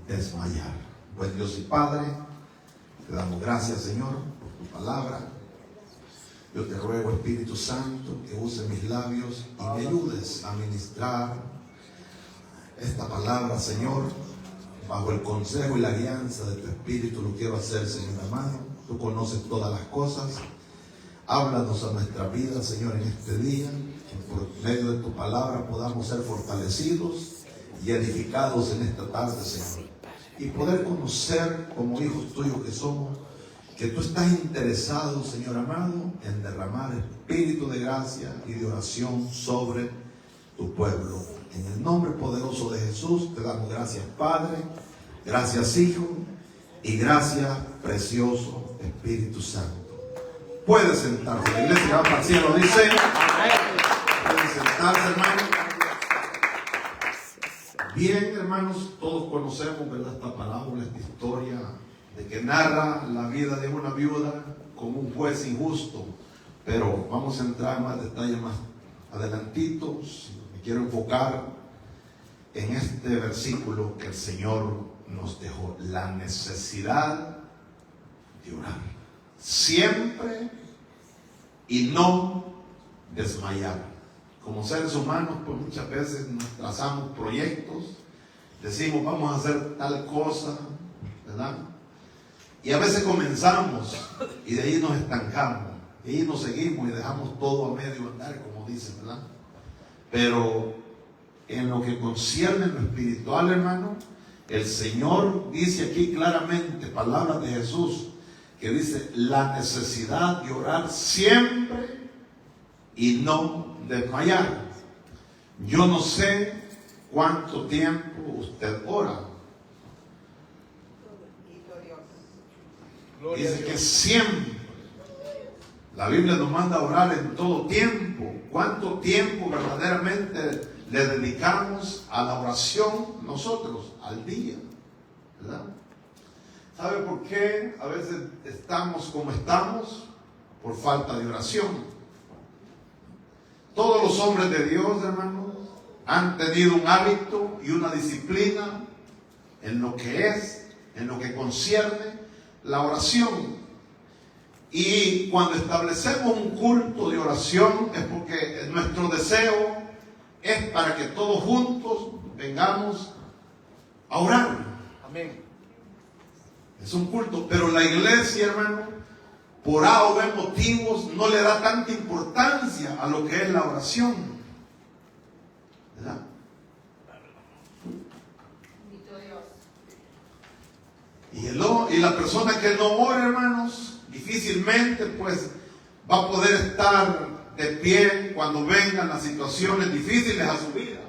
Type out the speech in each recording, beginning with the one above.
desmayar. Buen Dios y Padre, te damos gracias, Señor, por tu palabra. Yo te ruego, Espíritu Santo, que use mis labios y me ayudes a ministrar esta palabra, Señor, bajo el consejo y la guianza de tu Espíritu. Lo quiero hacer, Señor amado. Tú conoces todas las cosas. Háblanos a nuestra vida, Señor, en este día, que por medio de tu palabra podamos ser fortalecidos y edificados en esta tarde, Señor, y poder conocer como hijos tuyos que somos, que tú estás interesado, Señor amado, en derramar espíritu de gracia y de oración sobre tu pueblo. En el nombre poderoso de Jesús te damos gracias, Padre, gracias, Hijo, y gracias, precioso Espíritu Santo. Puede sentarse, la iglesia va para el cielo, dice. Puede sentarse, hermano. Bien, hermanos, todos conocemos, ¿verdad?, esta parábola, esta historia de que narra la vida de una viuda como un juez injusto. Pero vamos a entrar en más detalle más adelantitos. Me quiero enfocar en este versículo que el Señor nos dejó: la necesidad de orar siempre y no desmayar. Como seres humanos, pues muchas veces nos trazamos proyectos, decimos vamos a hacer tal cosa, ¿verdad? Y a veces comenzamos y de ahí nos estancamos, de ahí nos seguimos y dejamos todo a medio andar, como dicen, ¿verdad? Pero en lo que concierne lo espiritual, hermano, el Señor dice aquí claramente, palabras de Jesús, que dice la necesidad de orar siempre y no desmayar. Yo no sé cuánto tiempo usted ora. Dice que siempre. La Biblia nos manda a orar en todo tiempo. ¿Cuánto tiempo verdaderamente le dedicamos a la oración nosotros al día? ¿Verdad? ¿Sabe por qué a veces estamos como estamos? Por falta de oración. Todos los hombres de Dios, hermanos, han tenido un hábito y una disciplina en lo que es, en lo que concierne la oración. Y cuando establecemos un culto de oración es porque nuestro deseo es para que todos juntos vengamos a orar. Amén. Es un culto, pero la iglesia, hermano, por A o B motivos, no le da tanta importancia a lo que es la oración, ¿verdad? Y la persona que no ora, hermanos, difícilmente pues va a poder estar de pie cuando vengan las situaciones difíciles a su vida,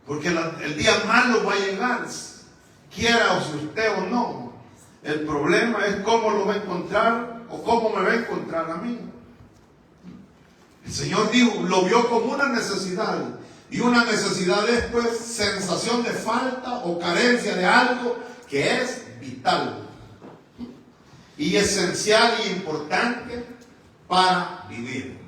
porque el día malo va a llegar, quiera o si usted o no. El problema es cómo lo va a encontrar o cómo me va a encontrar a mí. El Señor dijo, lo vio como una necesidad. Y una necesidad es pues sensación de falta o carencia de algo que es vital y esencial y importante para vivir.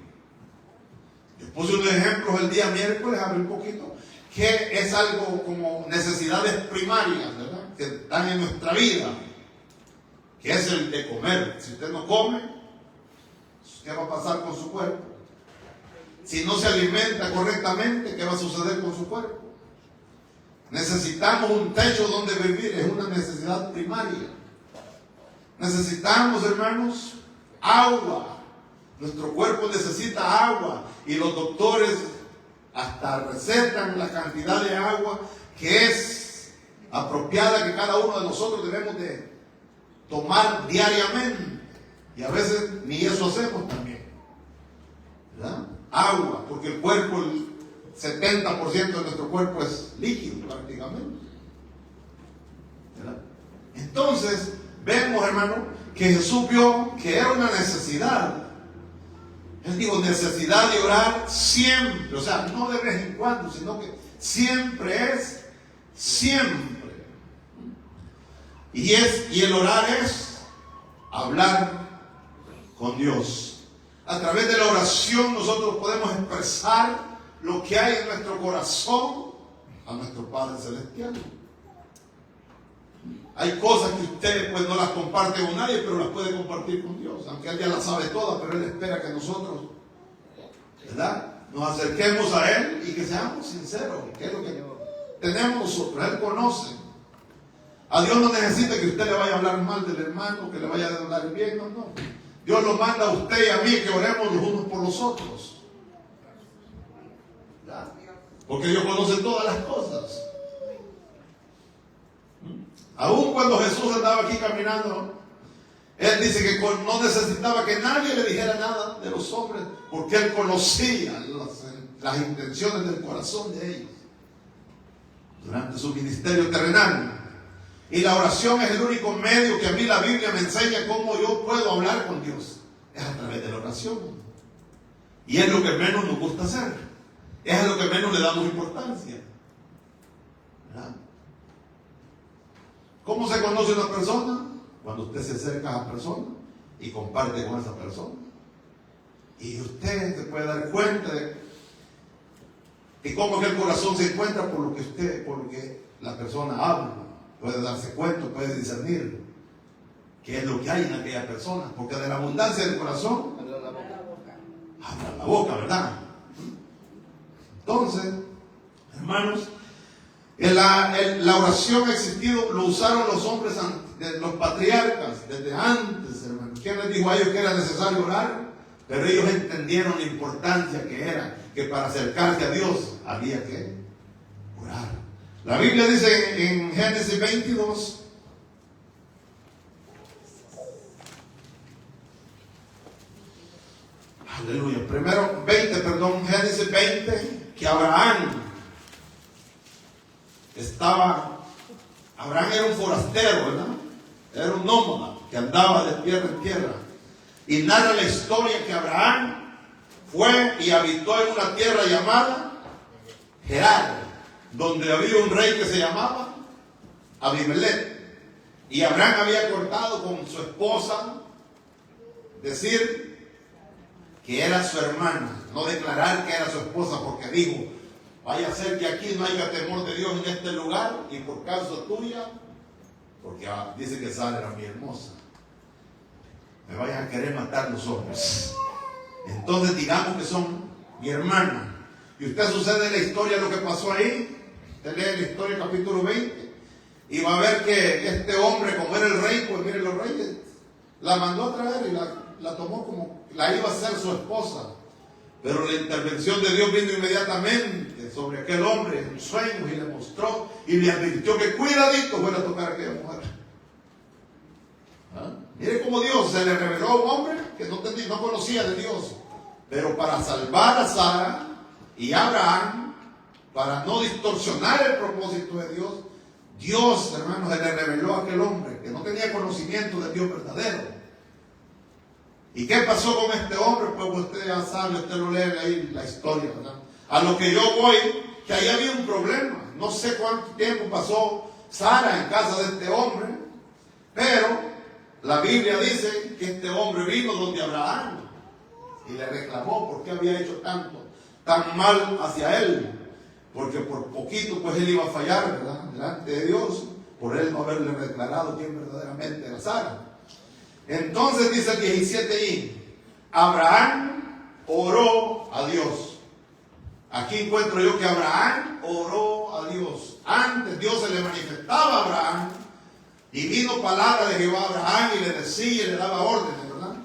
Yo puse unos ejemplos el día miércoles, hablé un poquito, que es algo como necesidades primarias, ¿verdad?, que están en nuestra vida, que es el de comer. Si usted no come, ¿qué va a pasar con su cuerpo? Si no se alimenta correctamente, ¿qué va a suceder con su cuerpo? Necesitamos un techo donde vivir, es una necesidad primaria. Necesitamos, hermanos, agua. Nuestro cuerpo necesita agua y los doctores hasta recetan la cantidad de agua que es apropiada que cada uno de nosotros debemos de tomar diariamente, y a veces ni eso hacemos también, ¿verdad? Agua, porque el cuerpo, el 70% de nuestro cuerpo es líquido prácticamente, ¿verdad? Entonces vemos, hermano, que Jesús vio que era una necesidad. Él dijo necesidad de orar siempre, o sea, no de vez en cuando, sino que siempre es siempre. Y el orar es hablar con Dios. A través de la oración nosotros podemos expresar lo que hay en nuestro corazón a nuestro Padre Celestial. Hay cosas que usted pues no las comparte con nadie, pero las puede compartir con Dios, aunque Él ya las sabe todas, pero Él espera que nosotros, ¿verdad?, nos acerquemos a Él y que seamos sinceros, que es lo que tenemos nosotros. Él conoce. A Dios no necesita que usted le vaya a hablar mal del hermano, que le vaya a hablar bien, no, no. Dios lo manda a usted y a mí que oremos los unos por los otros, ¿verdad? Porque Dios conoce todas las cosas. Aún cuando Jesús andaba aquí caminando, Él dice que no necesitaba que nadie le dijera nada de los hombres, porque Él conocía las intenciones del corazón de ellos durante su ministerio terrenal. Y la oración es el único medio que a mí la Biblia me enseña cómo yo puedo hablar con Dios. Es a través de la oración. Y es lo que menos nos gusta hacer. Es a lo que menos le damos importancia, ¿verdad? ¿Cómo se conoce una persona? Cuando usted se acerca a esa persona y comparte con esa persona. Y usted se puede dar cuenta de cómo que el corazón se encuentra por lo que la persona habla. Puede darse cuenta, puede discernir qué es lo que hay en aquella persona. Porque de la abundancia del corazón habla la boca, ¿verdad? Entonces, hermanos, la oración ha existido, lo usaron los hombres, los patriarcas, desde antes, hermanos. ¿Quién les dijo a ellos que era necesario orar? Pero ellos entendieron la importancia que era, que para acercarse a Dios había que orar. La Biblia dice en Génesis 22, aleluya, Génesis 20, que Abraham era un forastero, ¿verdad? Era un nómada que andaba de tierra en tierra. Y narra la historia que Abraham fue y habitó en una tierra llamada Gerar, donde había un rey que se llamaba Abimelech. Y Abraham había cortado con su esposa, decir que era su hermana, no declarar que era su esposa, porque dijo: vaya a ser que aquí no haya temor de Dios en este lugar, y por causa tuya, porque dice que Sara era muy hermosa, me vayan a querer matar los hombres. Entonces digamos que son mi hermana. Y usted sucede en la historia lo que pasó ahí. Usted lee la historia, capítulo 20, y va a ver que este hombre, como era el rey, pues miren, los reyes la mandó a traer y la tomó como la iba a ser su esposa. Pero la intervención de Dios vino inmediatamente sobre aquel hombre en sueños y le mostró y le advirtió que cuidadito fuera a tocar a aquella mujer. ¿Ah? Mire cómo Dios se le reveló a un hombre que no conocía de Dios, pero para salvar a Sara y a Abraham, para no distorsionar el propósito de Dios, Dios, hermanos, se le reveló a aquel hombre que no tenía conocimiento del Dios verdadero. ¿Y qué pasó con este hombre? Pues usted ya sabe, usted lo lee ahí la historia, ¿verdad? A lo que yo voy, que ahí había un problema. No sé cuánto tiempo pasó Sara en casa de este hombre, pero la Biblia dice que este hombre vino donde Abraham y le reclamó por qué había hecho tan mal hacia él. Porque por poquito pues él iba a fallar, ¿verdad?, delante de Dios, por él no haberle declarado quién verdaderamente era Sara. Entonces dice el 17 Abraham oró a Dios. Aquí encuentro yo que Abraham oró a Dios. Antes Dios se le manifestaba a Abraham y vino palabra de Jehová a Abraham y le decía y le daba órdenes, ¿verdad?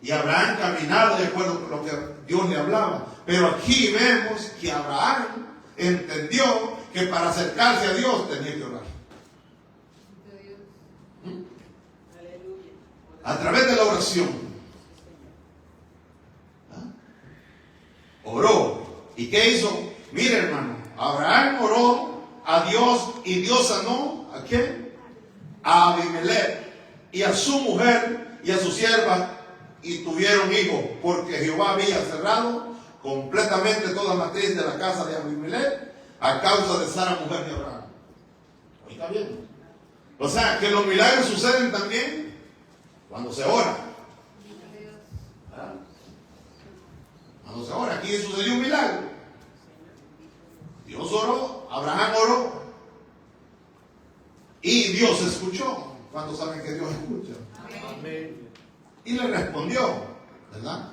Y Abraham caminaba de acuerdo con lo que Dios le hablaba. Pero aquí vemos que Abraham entendió que para acercarse a Dios tenía que orar. A través de la oración. Oró. ¿Y qué hizo? Mire, hermano, Abraham oró a Dios y Dios sanó ¿a quién? A Abimelech y a su mujer y a su sierva, y tuvieron hijos, porque Jehová había cerrado completamente toda matriz de la casa de Abimelech a causa de Sara, mujer de Abraham. ¿Está bien? O sea, que los milagros suceden también cuando se ora. Cuando se ora, aquí sucedió un milagro. Dios oró, Abraham oró y Dios escuchó. ¿Cuántos saben que Dios escucha? Amén. Y le respondió, ¿verdad?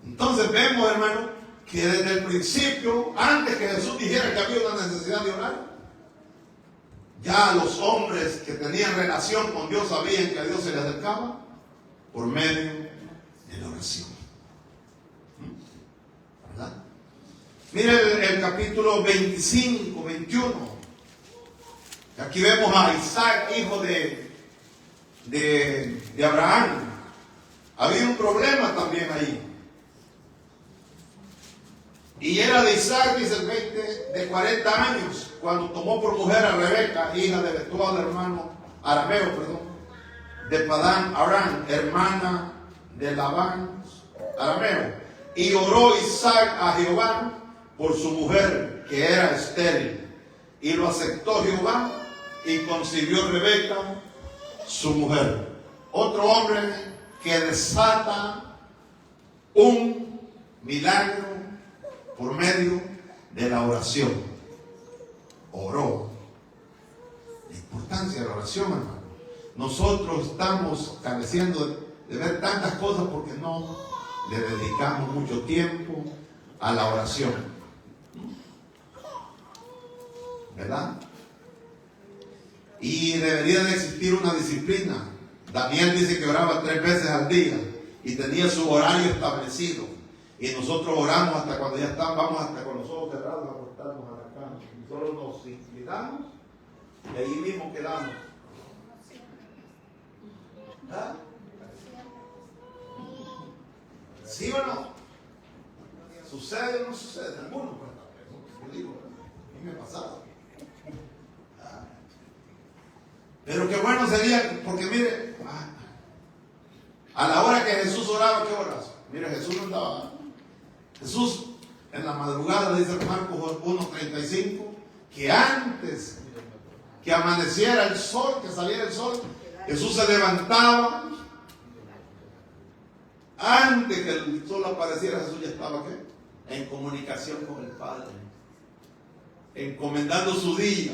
Entonces vemos, hermano, que desde el principio, antes que Jesús dijera que había una necesidad de orar, ya los hombres que tenían relación con Dios sabían que a Dios se les acercaba por medio de la oración. ¿Verdad? Mire el capítulo 25, 21. Aquí vemos a Isaac, hijo de Abraham. Había un problema también ahí. Y era de Isaac, dice el 20, de 40 años, cuando tomó por mujer a Rebeca, hija de Betuel, hermano arameo, de Padán Aram, hermana de Labán arameo. Y oró Isaac a Jehová por su mujer, que era estéril. Y lo aceptó Jehová y concibió Rebeca, su mujer. Otro hombre que desata un milagro por medio de la oración. Oró. La importancia de la oración, hermano. Nosotros estamos careciendo de ver tantas cosas porque no le dedicamos mucho tiempo a la oración. ¿Verdad? Y debería de existir una disciplina. Daniel dice que oraba 3 veces al día y tenía su horario establecido. Y nosotros oramos hasta cuando ya estamos, vamos hasta con los ojos cerrados a acostarnos a la cama. Y solo nos inclinamos y ahí mismo quedamos. ¿Ah? ¿Sí o no? ¿Sucede o no sucede? Algunos, pues, yo digo, a mí me ha pasado. Pero qué bueno sería, porque mire, a la hora que Jesús oraba, ¿qué horas? Mire, Jesús no andaba. Jesús en la madrugada, dice Marcos 1:35, que antes que amaneciera el sol, que saliera el sol, Jesús se levantaba. Antes que el sol apareciera, Jesús ya estaba ¿qué? En comunicación con el Padre, encomendando su día.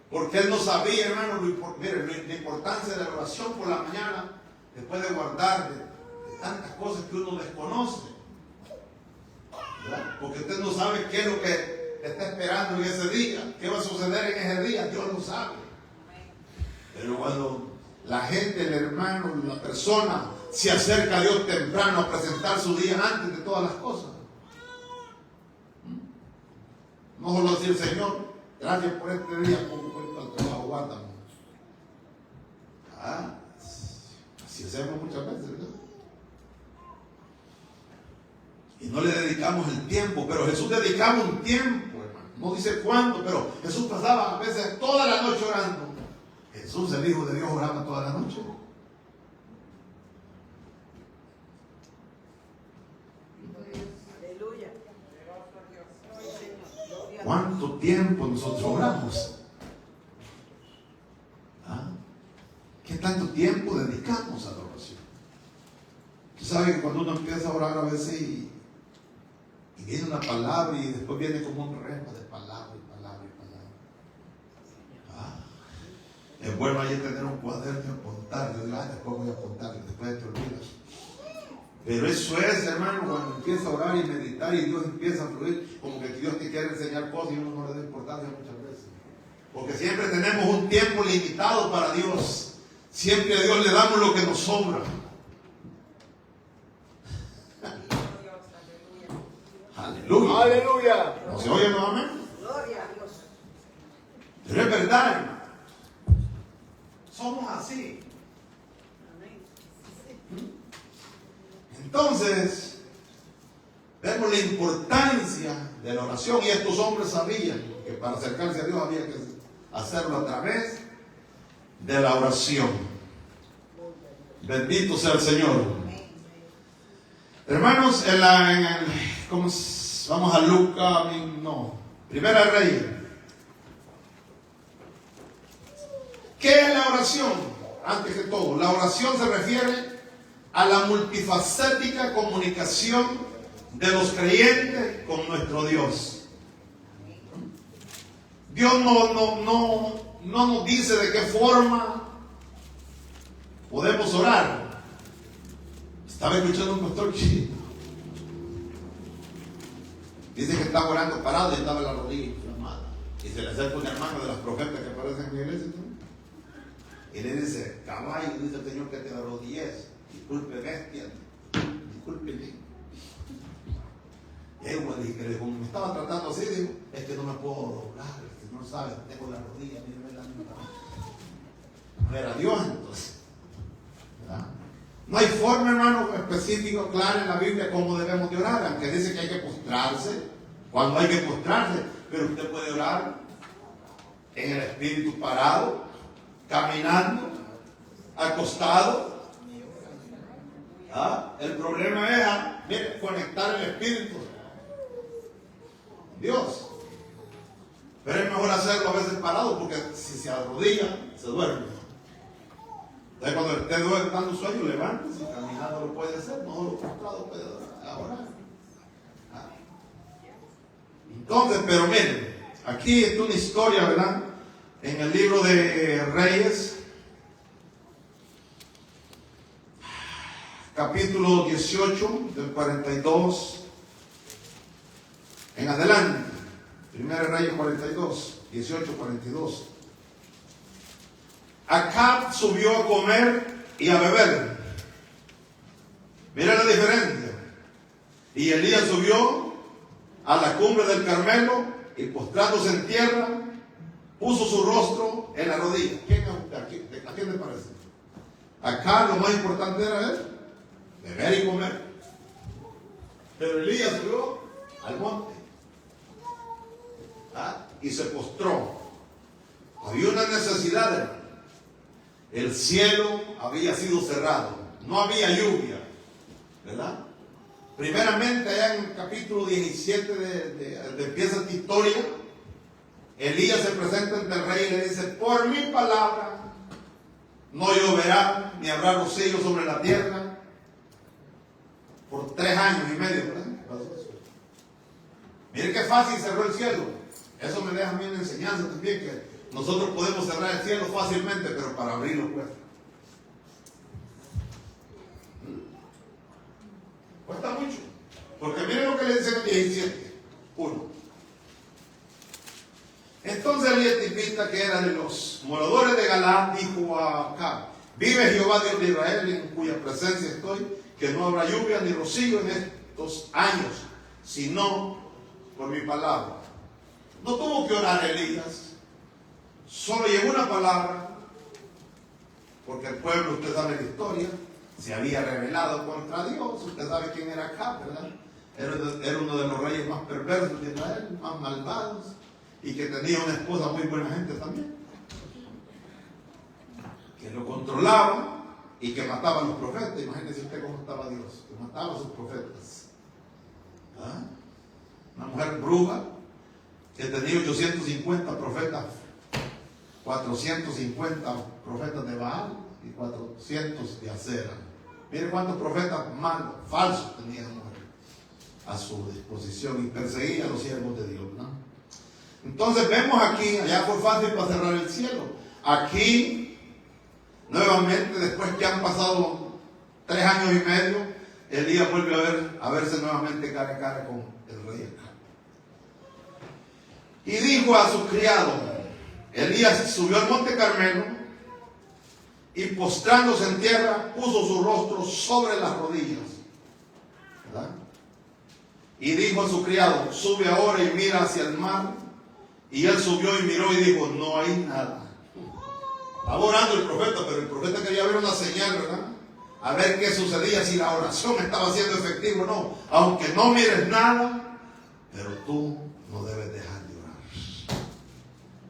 Porque él no sabía, hermano, la importancia de la oración por la mañana, después de guardar de tantas cosas que uno desconoce. ¿Verdad? Porque usted no sabe qué es lo que está esperando en ese día, qué va a suceder en ese día, Dios lo sabe. Pero cuando la gente, el hermano, la persona se acerca a Dios temprano a presentar su día antes de todas las cosas, no solo decir, Señor, gracias por este día, como cuento al trabajo, guárdame. Así hacemos muchas veces, ¿verdad? Y no le dedicamos el tiempo, pero Jesús dedicaba un tiempo, hermano. No dice cuánto, pero Jesús pasaba a veces toda la noche orando. Jesús, el Hijo de Dios, oraba toda la noche. ¿Cuánto tiempo nosotros oramos? ¿Qué tanto tiempo dedicamos a la oración? Tú sabes que cuando uno empieza a orar a veces y viene una palabra y después viene como un remo de palabra y palabra y palabra. Es bueno ahí tener un cuaderno y apuntar. Después voy a apuntar y después te olvidas. Pero eso es, hermano, cuando empieza a orar y meditar y Dios empieza a fluir, como que Dios te quiere enseñar cosas y uno no le da importancia muchas veces. Porque siempre tenemos un tiempo limitado para Dios. Siempre a Dios le damos lo que nos sobra. Aleluya. Aleluya. ¿No se oye nuevamente? Gloria a Dios. Pero es verdad, hermano. Somos así. Entonces, vemos la importancia de la oración y estos hombres sabían que para acercarse a Dios había que hacerlo a través de la oración. Bendito sea el Señor. Hermanos, vamos a Lucas, Primera Reyes. ¿Qué es la oración? Antes que todo, la oración se refiere a la multifacética comunicación de los creyentes con nuestro Dios. Dios no nos dice de qué forma podemos orar. Estaba escuchando un pastor que dice que estaba orando parado y estaba en la rodilla inflamada. Y se le acerca un hermano de las profetas que aparecen en mi iglesia, ¿no? Y le dice: caballo, dice el Señor, que te arrodilles. Disculpe, bestia. Disculpe. Y ahí le dije, como me estaba tratando así, digo, es que no me puedo doblar. El Señor sabe, tengo la rodilla, mire la misma. A ver, a Dios entonces. ¿Verdad? No hay forma, hermano, específica, clara en la Biblia cómo debemos de orar, aunque dice que hay que postrarse, cuando hay que postrarse, pero usted puede orar en el espíritu parado, caminando, acostado. ¿Ah? El problema es, mire, conectar el espíritu. Dios. Pero es mejor hacerlo a veces parado, porque si se arrodilla, se duerme. Entonces cuando esté dando sueño, levántese, caminando lo puede hacer, no lo postrado puede orar. Entonces, pero miren, aquí está una historia, ¿verdad? En el libro de Reyes, capítulo 18, del 42 en adelante. Primera Reyes 42, 18, 42. Acab subió a comer y a beber. Mira la diferencia. Y Elías subió a la cumbre del Carmelo y postrándose en tierra, puso su rostro en la rodilla. ¿A quién le parece? Acá lo más importante era él, beber y comer. Pero Elías subió al monte y se postró. Había una necesidad, hermano. El cielo había sido cerrado, no había lluvia, ¿verdad? Primeramente, allá en el capítulo 17 de empieza esta historia, Elías se presenta ante el rey y le dice: por mi palabra no lloverá ni habrá rocío sobre la tierra por 3 años y medio, ¿verdad? Miren qué fácil cerró el cielo. Eso me deja a mí una enseñanza también, que nosotros podemos cerrar el cielo fácilmente, pero para abrirlo cuesta. Cuesta mucho. Porque miren lo que le dice en el 17. 1. Entonces el etipita, que era de los moradores de Galaad, dijo a Acab: vive Jehová Dios de Israel, en cuya presencia estoy, que no habrá lluvia ni rocío en estos años, sino por mi palabra. No tuvo que orar Elías, solo llegó una palabra, porque el pueblo, usted sabe la historia, se había rebelado contra Dios. Usted sabe quién era Acab, ¿verdad? Era uno de los reyes más perversos de Israel, más malvados, y que tenía una esposa muy buena gente también, que lo controlaba y que mataba a los profetas. Imagínese usted cómo estaba Dios, que mataba a sus profetas. Una mujer bruja que tenía 850 profetas, 450 profetas de Baal y 400 de Acera. Mire cuántos profetas malos, falsos tenía la mujer a su disposición, y perseguía a los siervos de Dios, ¿no? Entonces vemos aquí, allá fue fácil para cerrar el cielo. Aquí, nuevamente, después que han pasado 3 años y medio, Elías vuelve a verse nuevamente cara a cara con el rey Acab. Y dijo a su criado, Elías subió al monte Carmelo y postrándose en tierra, puso su rostro sobre las rodillas, ¿verdad? Y dijo a su criado: sube ahora y mira hacia el mar. Y él subió y miró y dijo: no hay nada. Estaba orando el profeta, pero el profeta quería ver una señal, ¿verdad? A ver qué sucedía, si la oración estaba siendo efectiva o no. Aunque no mires nada, pero tú no debes dejar de orar.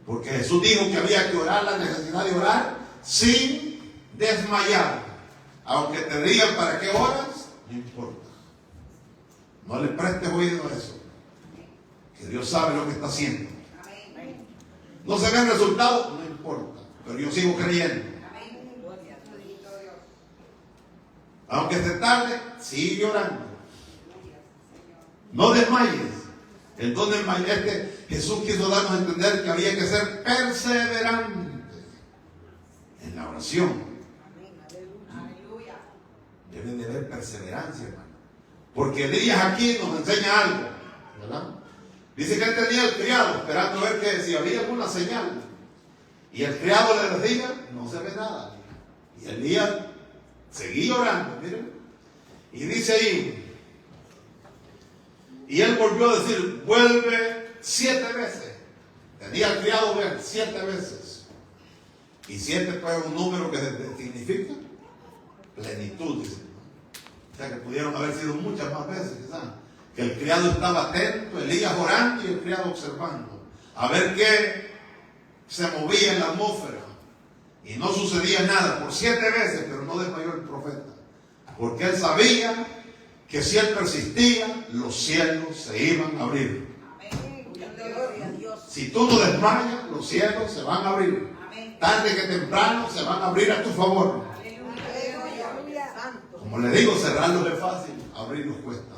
Porque Jesús dijo que había que orar, la necesidad de orar sin desmayar. Aunque te digan para qué oras, no importa. No le prestes oído a eso. Que Dios sabe lo que está haciendo. No se ven resultados, no importa. Pero yo sigo creyendo. Aunque esté tarde, sigue orando. No desmayes. El don del mayor, Jesús quiso darnos a entender que había que ser perseverante en la oración. Debe de haber perseverancia, hermano. Porque Elías aquí nos enseña algo, ¿verdad? Dice que él tenía el criado esperando ver que si había alguna señal. Y el criado le decía, no se ve nada. Y Elías seguía orando, miren. Y dice ahí, y él volvió a decir, vuelve 7 veces. Tenía el criado ver 7 veces. Y 7 pues es un número que significa plenitud, dice. O sea que pudieron haber sido muchas más veces, quizás. Que el criado estaba atento, Elías orando y el criado observando. A ver qué se movía en la atmósfera. Y no sucedía nada por 7 veces, pero no desmayó el profeta. Porque él sabía que si él persistía, los cielos se iban a abrir. Si tú no desmayas, los cielos se van a abrir. Tarde que temprano se van a abrir a tu favor. Como le digo, cerrarlos es fácil, abrirlos cuesta.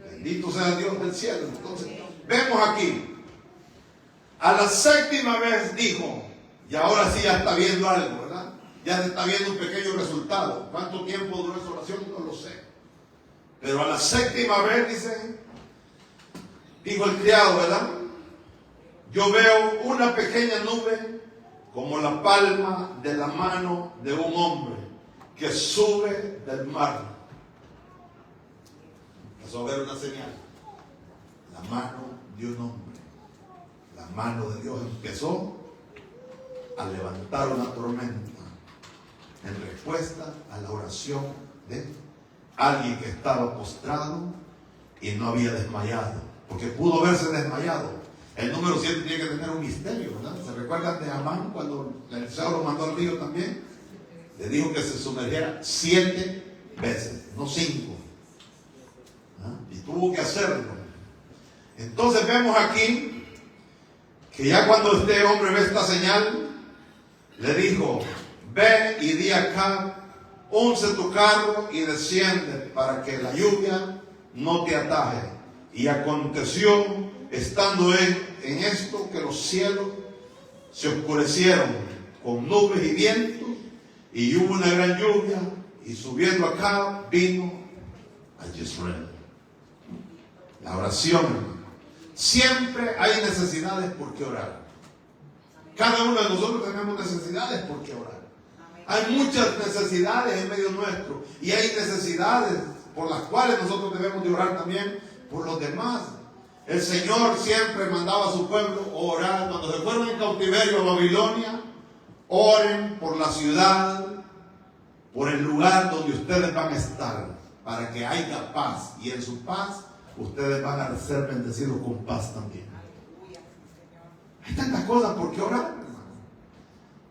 Bendito sea Dios del cielo. Entonces, vemos aquí, a la 7ª vez dijo, y ahora sí ya está viendo algo, ¿verdad? Ya se está viendo un pequeño resultado. ¿Cuánto tiempo duró esa oración? No lo sé. Pero a la 7ª vez dice, dijo el criado, ¿verdad? Yo veo una pequeña nube como la palma de la mano de un hombre que sube del mar. Empezó a ver una señal. La mano de un hombre. La mano de Dios empezó a levantar una tormenta en respuesta a la oración de alguien que estaba postrado y no había desmayado, porque pudo haberse desmayado. El número 7 tiene que tener un misterio, ¿verdad? ¿Se recuerdan de Amán cuando Eliseo lo mandó al río también? Le dijo que se sumergiera 7 veces, no 5. ¿Ah? Y tuvo que hacerlo. Entonces vemos aquí que ya cuando este hombre ve esta señal, le dijo, ve y di acá, unce tu carro y desciende para que la lluvia no te ataje. Y aconteció, estando en esto, que los cielos se oscurecieron con nubes y vientos, y hubo una gran lluvia, y subiendo acá vino a Jezreel. La oración, hermano. Siempre hay necesidades por qué orar. Cada uno de nosotros tenemos necesidades por qué orar. Hay muchas necesidades en medio nuestro, y hay necesidades por las cuales nosotros debemos de orar también por los demás. El Señor siempre mandaba a su pueblo orar. Cuando se fueron en cautiverio a Babilonia, oren por la ciudad, por el lugar donde ustedes van a estar, para que haya paz. Y en su paz, ustedes van a ser bendecidos con paz también. Hay tantas cosas por qué orar, hermano.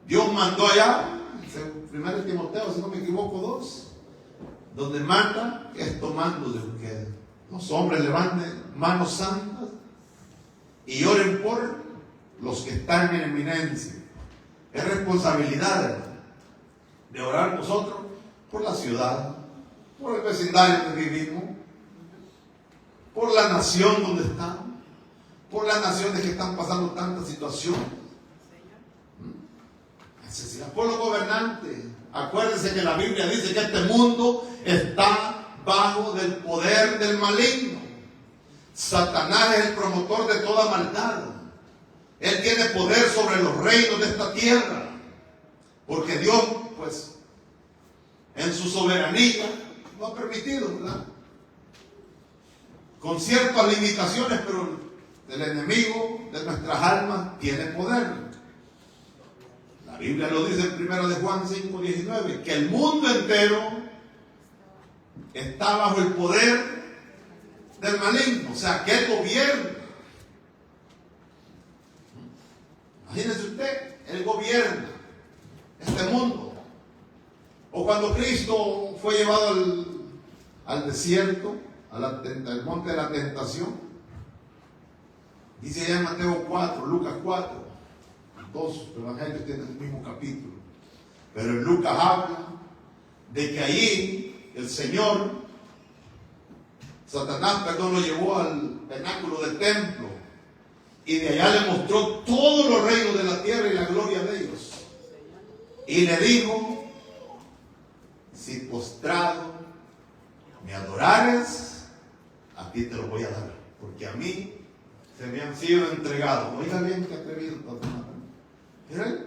Dios mandó allá, en 1 Timoteo, si no me equivoco, 2, donde manda esto mando de que los hombres levanten manos santas y oren por los que están en eminencia. Es responsabilidad, hermano, de orar nosotros por la ciudad, por el vecindario donde vivimos, por la nación donde estamos, por las naciones que están pasando tantas situaciones. Necesidad por los gobernantes. Acuérdense que la Biblia dice que este mundo está bajo del poder del maligno. Satanás es el promotor de toda maldad. Él tiene poder sobre los reinos de esta tierra, porque Dios, pues, en su soberanía lo ha permitido, ¿verdad? Con ciertas limitaciones, pero el enemigo de nuestras almas tiene poder. La Biblia lo dice en 1 de Juan 5:19, que el mundo entero está bajo el poder del maligno, o sea, que él gobierna. Imagínese usted, él gobierna este mundo. O cuando Cristo fue llevado al desierto, al monte de la tentación, dice allá en Mateo 4, Lucas 4, dos evangelios tienen el mismo capítulo, pero en Lucas habla de que allí el Señor Satanás, lo llevó al penáculo del templo y de allá le mostró todos los reinos de la tierra y la gloria de ellos. Y le dijo: si postrado me adorares, a ti te lo voy a dar, porque a mí se me han sido entregados. Oiga bien, qué atrevido.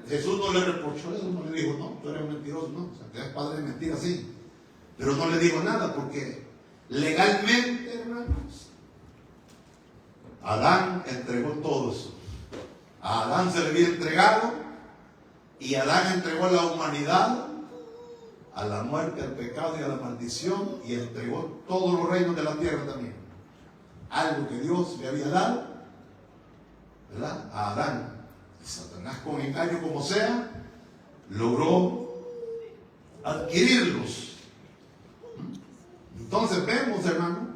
Jesús no le reprochó eso, no le dijo: no, tú eres un mentiroso, no, o sea, que eres padre de mentira, sí. Pero no le dijo nada, porque legalmente, hermanos, Adán entregó todo eso. A Adán se le había entregado, y Adán entregó a la humanidad a la muerte, al pecado y a la maldición, y entregó todos los reinos de la tierra también. Algo que Dios le había dado, ¿verdad?, a Adán. Y Satanás, con engaño como sea, logró adquirirlos. Entonces vemos, hermano,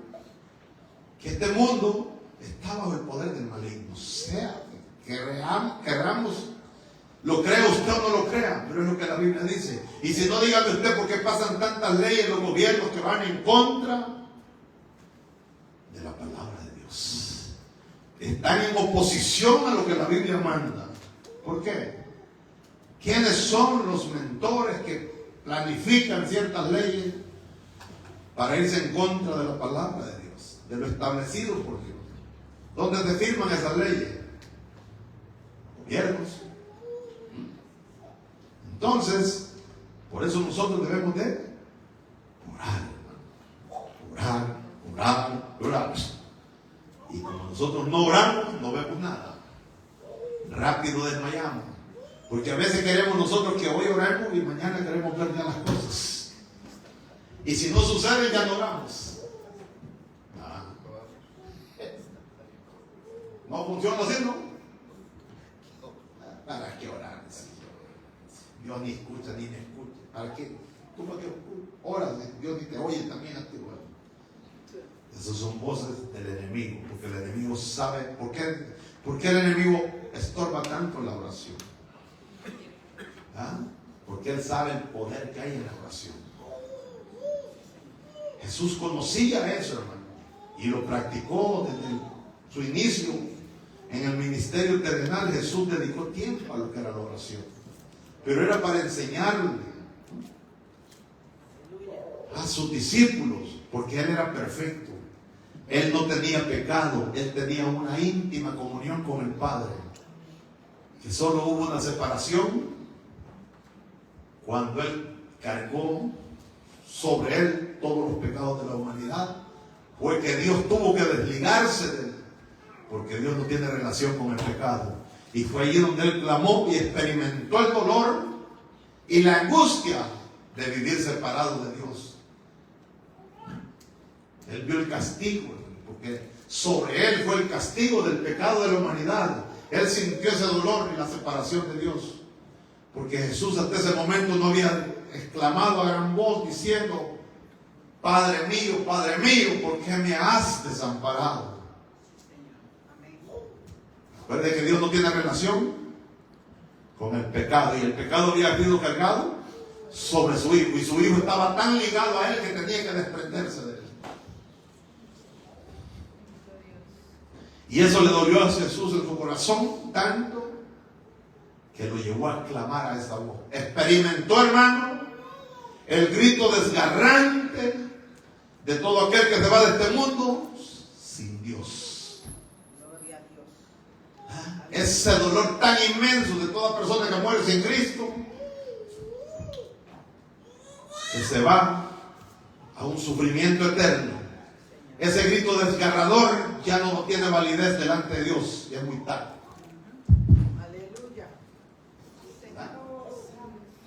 que este mundo está bajo el poder del maligno. Sea que querramos, lo crea usted o no lo crea, pero es lo que la Biblia dice. Y si no, dígame usted por qué pasan tantas leyes en los gobiernos que van en contra de la palabra de Dios. Están en oposición a lo que la Biblia manda. ¿Por qué? ¿Quiénes son los mentores que planifican ciertas leyes para irse en contra de la palabra de Dios, de lo establecido por Dios? ¿Dónde se firman esas leyes? Gobiernos. Entonces, por eso nosotros debemos de orar. Y como nosotros no oramos, no vemos nada. Rápido desmayamos. Porque a veces queremos nosotros que hoy oremos y mañana queremos ver ya las cosas. Y si no sucede, ya no oramos. No funciona así, ¿no? ¿Para qué orar? Dios ni escucha ni me escucha. ¿Para qué? ¿Tú para qué oras? Dios ni te oye también a ti. Bueno, esas son voces del enemigo, porque el enemigo sabe. ¿Por qué el enemigo estorba tanto la oración? Porque él sabe el poder que hay en la oración. Jesús conocía eso, hermano, y lo practicó desde su inicio en el ministerio terrenal. Jesús dedicó tiempo a lo que era la oración, pero era para enseñarle a sus discípulos, porque él era perfecto, él no tenía pecado, él tenía una íntima comunión con el Padre, que solo hubo una separación cuando él cargó sobre él todos los pecados de la humanidad. Fue que Dios tuvo que desligarse de él, porque Dios no tiene relación con el pecado. Y fue allí donde él clamó y experimentó el dolor y la angustia de vivir separado de Dios. Él vio el castigo, porque sobre él fue el castigo del pecado de la humanidad. Él sintió ese dolor y la separación de Dios, porque Jesús hasta ese momento no había exclamado a gran voz diciendo: Padre mío, ¿por qué me has desamparado? Recuerde que Dios no tiene relación con el pecado, y el pecado había sido cargado sobre su hijo, y su hijo estaba tan ligado a él que tenía que desprenderse de él. Y eso le dolió a Jesús en su corazón tanto que lo llevó a clamar a esa voz. Experimentó, hermano, el grito desgarrante de todo aquel que se va de este mundo sin Dios. Ese dolor tan inmenso de toda persona que muere sin Cristo, que se va a un sufrimiento eterno. Ese grito desgarrador ya no tiene validez delante de Dios, ya es muy tarde.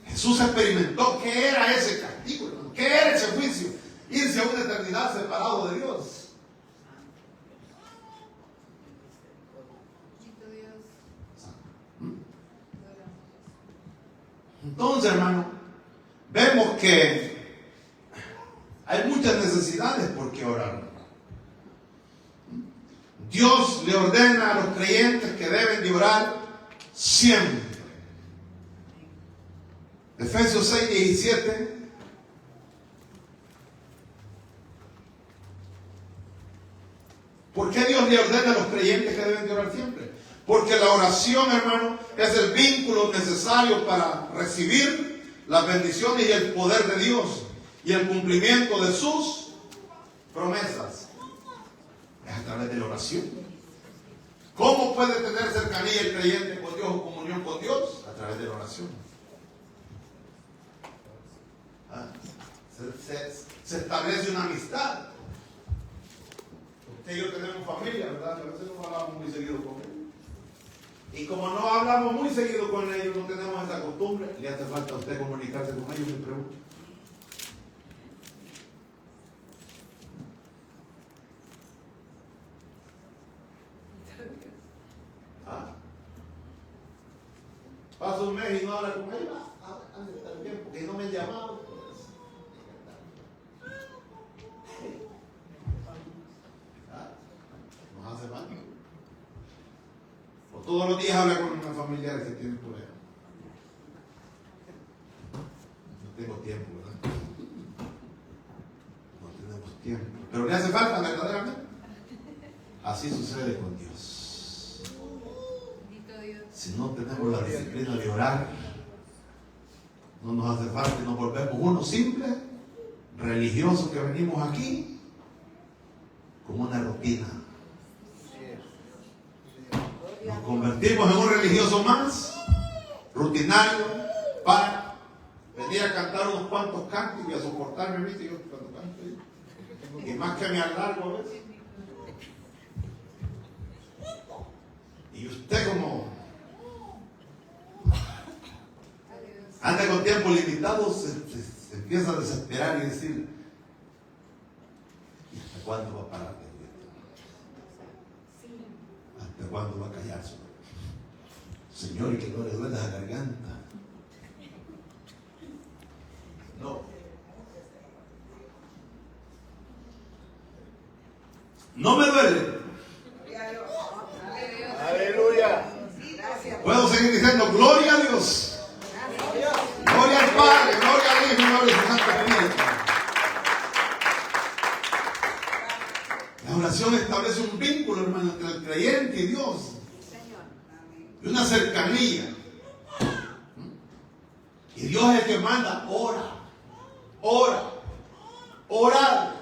Jesús experimentó qué era ese castigo, hermano, qué era ese juicio, irse a una eternidad separado de Dios. Entonces, hermano, vemos que hay muchas necesidades por qué orar. Dios le ordena a los creyentes que deben de orar siempre. Efesios 6:17. ¿Por qué Dios le ordena a los creyentes que deben de orar siempre? Porque la oración, hermano, es el vínculo necesario para recibir las bendiciones y el poder de Dios y el cumplimiento de sus promesas. Es a través de la oración. ¿Cómo puede tener cercanía el creyente con Dios o comunión con Dios? A través de la oración. Se establece una amistad. Usted y yo tenemos familia, ¿verdad? Pero a veces no hablamos muy seguido con ellos. Y como no hablamos muy seguido con ellos, no tenemos esa costumbre, le hace falta a usted comunicarse con ellos, me pregunto. Pasa un mes y no habla con ellos. Está bien, porque no me han llamado. Nos hace falta. O todos los días habla con los familiares que tienen por allá. No tengo tiempo, ¿verdad? No tenemos tiempo. Pero le hace falta verdaderamente. Así sucede con Dios. Si no tenemos la disciplina de orar, no nos hace falta y nos volvemos uno simple, religioso que venimos aquí, como una rutina. Nos convertimos en un religioso más, rutinario, para venir a cantar unos cuantos cantos y a soportarme, ¿viste? Yo cuando canto, y más que me alargo a veces. Y usted como anda con tiempo limitado, se empieza a desesperar y decir, ¿y hasta cuándo va a parar de doler? ¿Hasta cuándo va a callarse? Señor, y que no le duele la garganta. No. No me duele. Aleluya. Puedo seguir diciendo, gloria a Dios. Gloria al Padre, gloria al Hijo, gloria al Santo Espíritu. La oración establece un vínculo, hermano, entre el creyente y Dios. Y una cercanía. Y Dios es el que manda, ora, orar.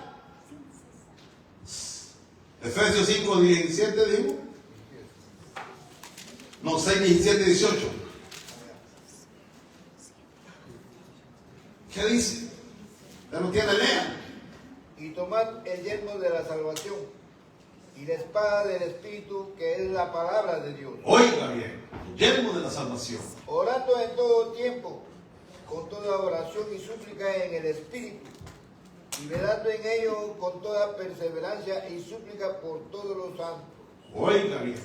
Efesios 5, 17 digo. No, 6, 17, 18. ¿Qué dice? ¿Ya lo tiene? Lean. Y tomad el yelmo de la salvación y la espada del Espíritu, que es la palabra de Dios. Oiga bien, el yelmo de la salvación. Orando en todo tiempo, con toda oración y súplica en el Espíritu, y velando en ello con toda perseverancia y súplica por todos los santos. Oiga bien.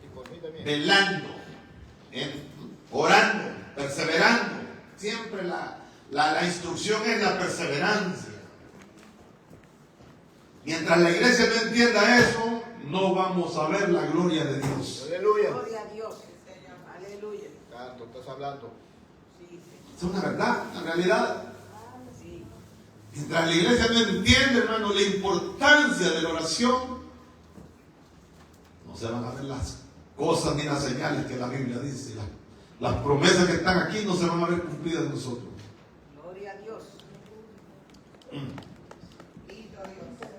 Y por mí también. Velando, orando, perseverando. Siempre la instrucción es la perseverancia. Mientras la iglesia no entienda eso, no vamos a ver la gloria de Dios. Aleluya. Gloria a Dios. Aleluya. Tanto estás hablando. Sí, Es una verdad, una realidad. sí. Mientras la iglesia no entiende, hermano, la importancia de la oración, no se van a ver las cosas ni las señales que la Biblia dice. Las promesas que están aquí no se van a ver cumplidas en nosotros. Gloria a Dios. Bendito Dios.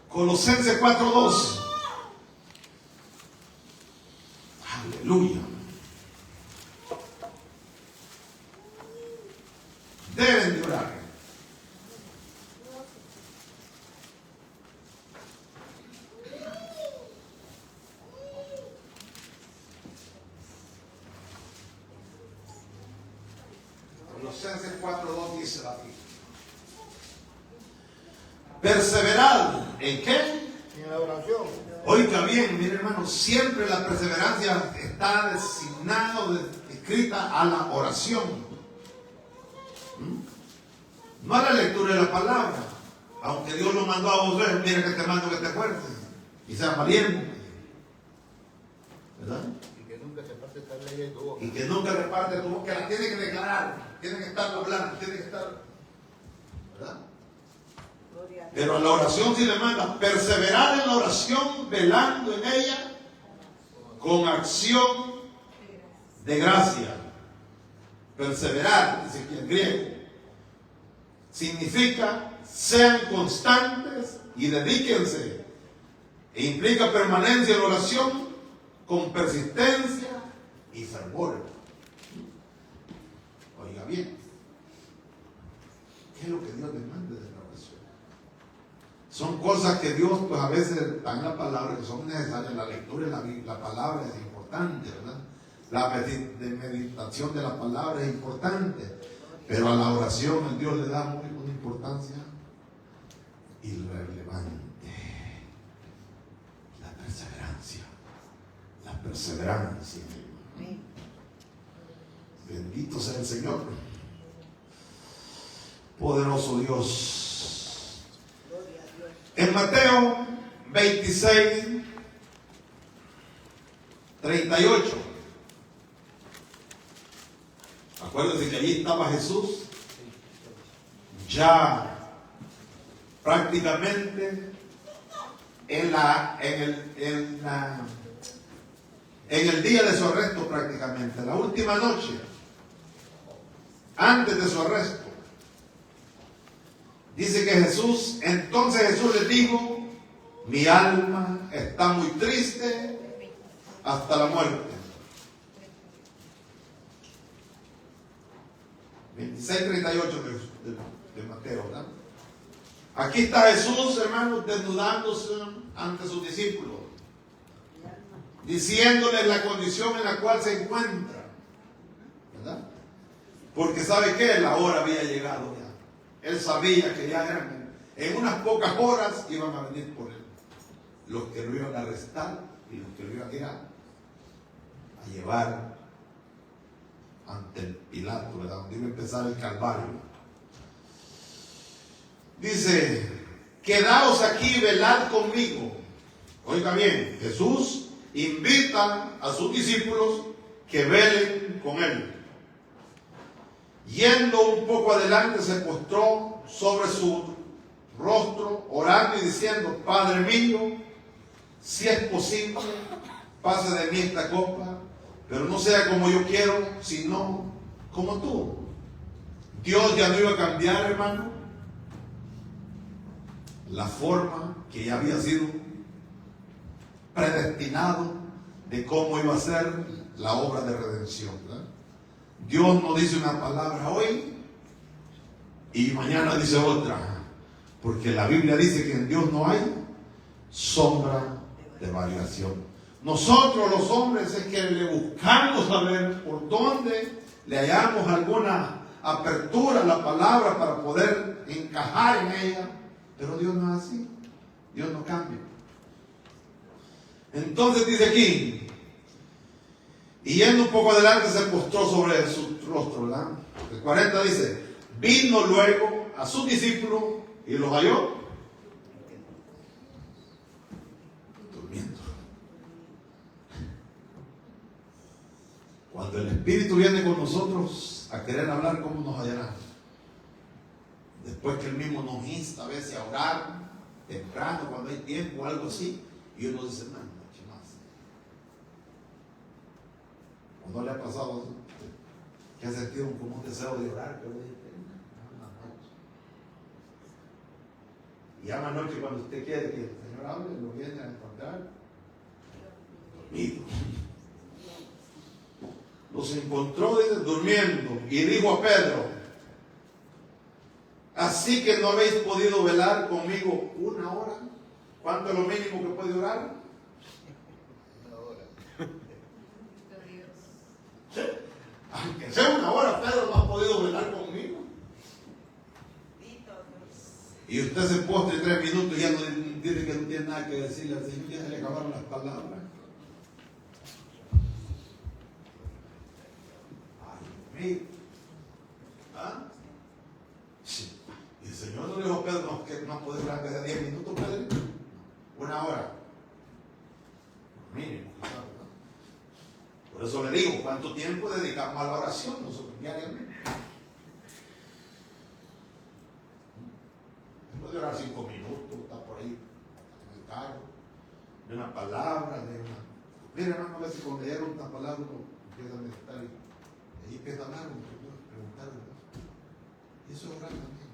Colosenses 4:2. Aleluya. Deben de orar. Colosenses 4:2 dice la Biblia. Perseverad ¿en qué? En la oración. Oiga bien, mire hermano, siempre la perseverancia está designada o escrita a la oración. No a la lectura de la palabra. Aunque Dios lo mandó a vos, mira que te mando que te acuerdes y seas valiente. ¿Verdad? Y que nunca se parte esta ley de tu boca. Y que nunca reparte tu boca, la tiene que declarar, tiene que estar hablando, tiene que estar, ¿verdad? Gloria a Dios. Pero a la oración sí le manda perseverar en la oración, velando en ella con acción de gracia. Perseverar, dice aquí en griego, significa sean constantes y dedíquense. E implica permanencia en la oración con persistencia y fervor. Oiga bien, ¿qué es lo que Dios demanda de la oración? Son cosas que Dios pues a veces da en la palabra que son necesarias. La lectura de la palabra es importante, ¿verdad? La meditación de la palabra es importante, pero a la oración el Dios le da una importancia irrelevante. La perseverancia. Bendito sea el Señor. Poderoso Dios. En Mateo 26, 38. Acuérdense que allí estaba Jesús, ya prácticamente en el día de su arresto, prácticamente, la última noche, antes de su arresto. Dice que entonces Jesús les dijo: mi alma está muy triste hasta la muerte. 26:38 de Mateo, ¿verdad? Aquí está Jesús, hermanos, desnudándose ante sus discípulos, diciéndoles la condición en la cual se encuentra, ¿verdad? Porque ¿sabe qué? La hora había llegado ya. Él sabía que ya eran, en unas pocas horas iban a venir por él, los que lo iban a arrestar y los que lo iban a ir a llevar ante el Pilato, ¿verdad? Donde iba a empezar el Calvario. Dice: quedaos aquí y velad conmigo. Oiga bien, Jesús invita a sus discípulos que velen con él. Yendo un poco adelante, se postró sobre su rostro, orando y diciendo: Padre mío, si es posible, pase de mí esta copa, pero no sea como yo quiero, sino como tú. Dios ya no iba a cambiar, hermano, la forma que ya había sido predestinado de cómo iba a ser la obra de redención, ¿verdad? Dios no dice una palabra hoy y mañana dice otra, porque la Biblia dice que en Dios no hay sombra de variación. Nosotros los hombres es que le buscamos a ver por dónde le hallamos alguna apertura a la palabra para poder encajar en ella, pero Dios no es así. Dios no cambia. Entonces dice aquí, y yendo un poco adelante se postró sobre su rostro, ¿verdad? El 40 dice: vino luego a sus discípulos y los halló durmiendo. Cuando el Espíritu viene con nosotros a querer hablar, ¿cómo nos hallará? Después que Él mismo nos insta a veces a orar temprano, cuando hay tiempo o algo así, y uno dice: no, noche más. ¿O no le ha pasado que ha sentido como un deseo de orar? Pero y ya una noche, cuando usted quiere que el Señor hable, lo viene a encontrar dormido. Los encontró, dice, durmiendo, y dijo a Pedro: así que no habéis podido velar conmigo una hora. ¿Cuánto es lo mínimo que puede orar? Una hora. ¿Sí? Aunque sea una hora, Pedro no ha podido velar conmigo. Y usted se postre 3 minutos y ya no dice que no tiene nada que decirle al Señor, ya se le acabaron las palabras. Ay, Dios mío. ¿Ah? Sí. Y el Señor no le dijo a Pedro: no, que no puede hablar de 10 minutos, Pedro. Una hora. Mínimo, claro, ¿no? Por eso le digo: ¿cuánto tiempo dedicamos a la oración nosotros diariamente? Puede orar 5 minutos. Mira, hermano, a veces cuando leer una palabra uno empieza a meditar y ahí empieza a hablar, uno preguntar, ¿verdad? Y eso es orar también.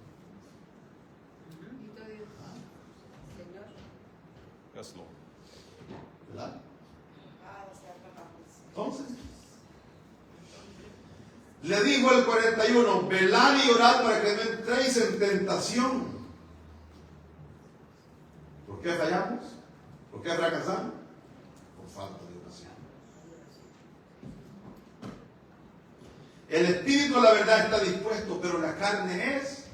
Yes, Lord. ¿Verdad? Entonces, le dijo el 41, velad y orad para que no entréis en tentación. ¿Por qué fallamos? ¿Por qué fracasamos? Por falta de oración. El espíritu, la verdad, está dispuesto, pero la carne es.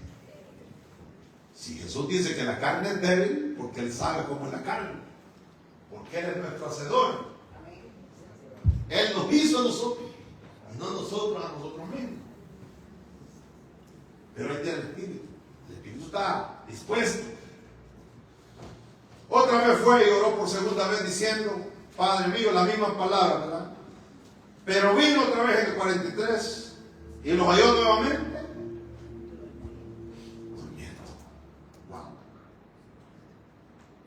Si Jesús dice que la carne es débil, porque Él sabe cómo es la carne, porque Él es nuestro hacedor. Él nos hizo a nosotros, y no nosotros a nosotros mismos. Pero Él tiene el espíritu está dispuesto. Otra vez fue y oró por segunda vez diciendo, Padre mío, la misma palabra, ¿verdad? Pero vino otra vez en el 43 y los halló nuevamente durmiendo. Wow.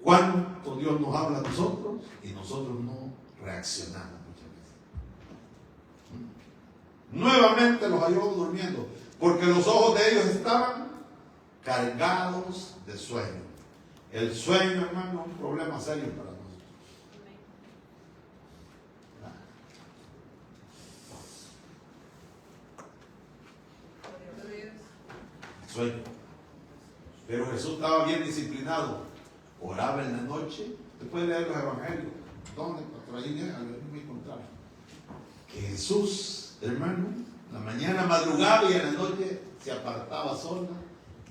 ¿Cuánto Dios nos habla a nosotros y nosotros no reaccionamos muchas veces? Nuevamente los halló durmiendo, porque los ojos de ellos estaban cargados de sueño. El sueño, hermano, es un problema serio para nosotros. Sueño. Pero Jesús estaba bien disciplinado. Oraba en la noche. Usted puede leer los evangelios. ¿Dónde? Por ahí viene, al mismo encontrar. Que Jesús, hermano, la mañana madrugaba y en la noche se apartaba sola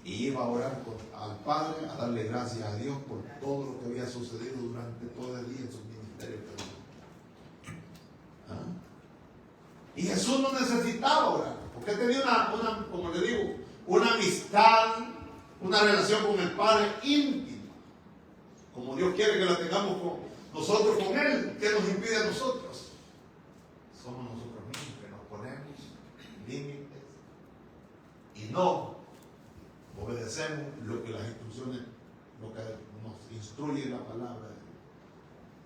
y iba a orar al Padre, a darle gracias a Dios por todo lo que había sucedido durante todo el día en su ministerio. ¿Ah? Y Jesús no necesitaba orar, porque tenía una, como le digo, una amistad, una relación con el Padre íntima, como Dios quiere que la tengamos con nosotros, con Él. ¿Qué nos impide a nosotros? Somos nosotros mismos que nos ponemos límites y no obedecemos lo que las instrucciones, lo que nos instruye la palabra.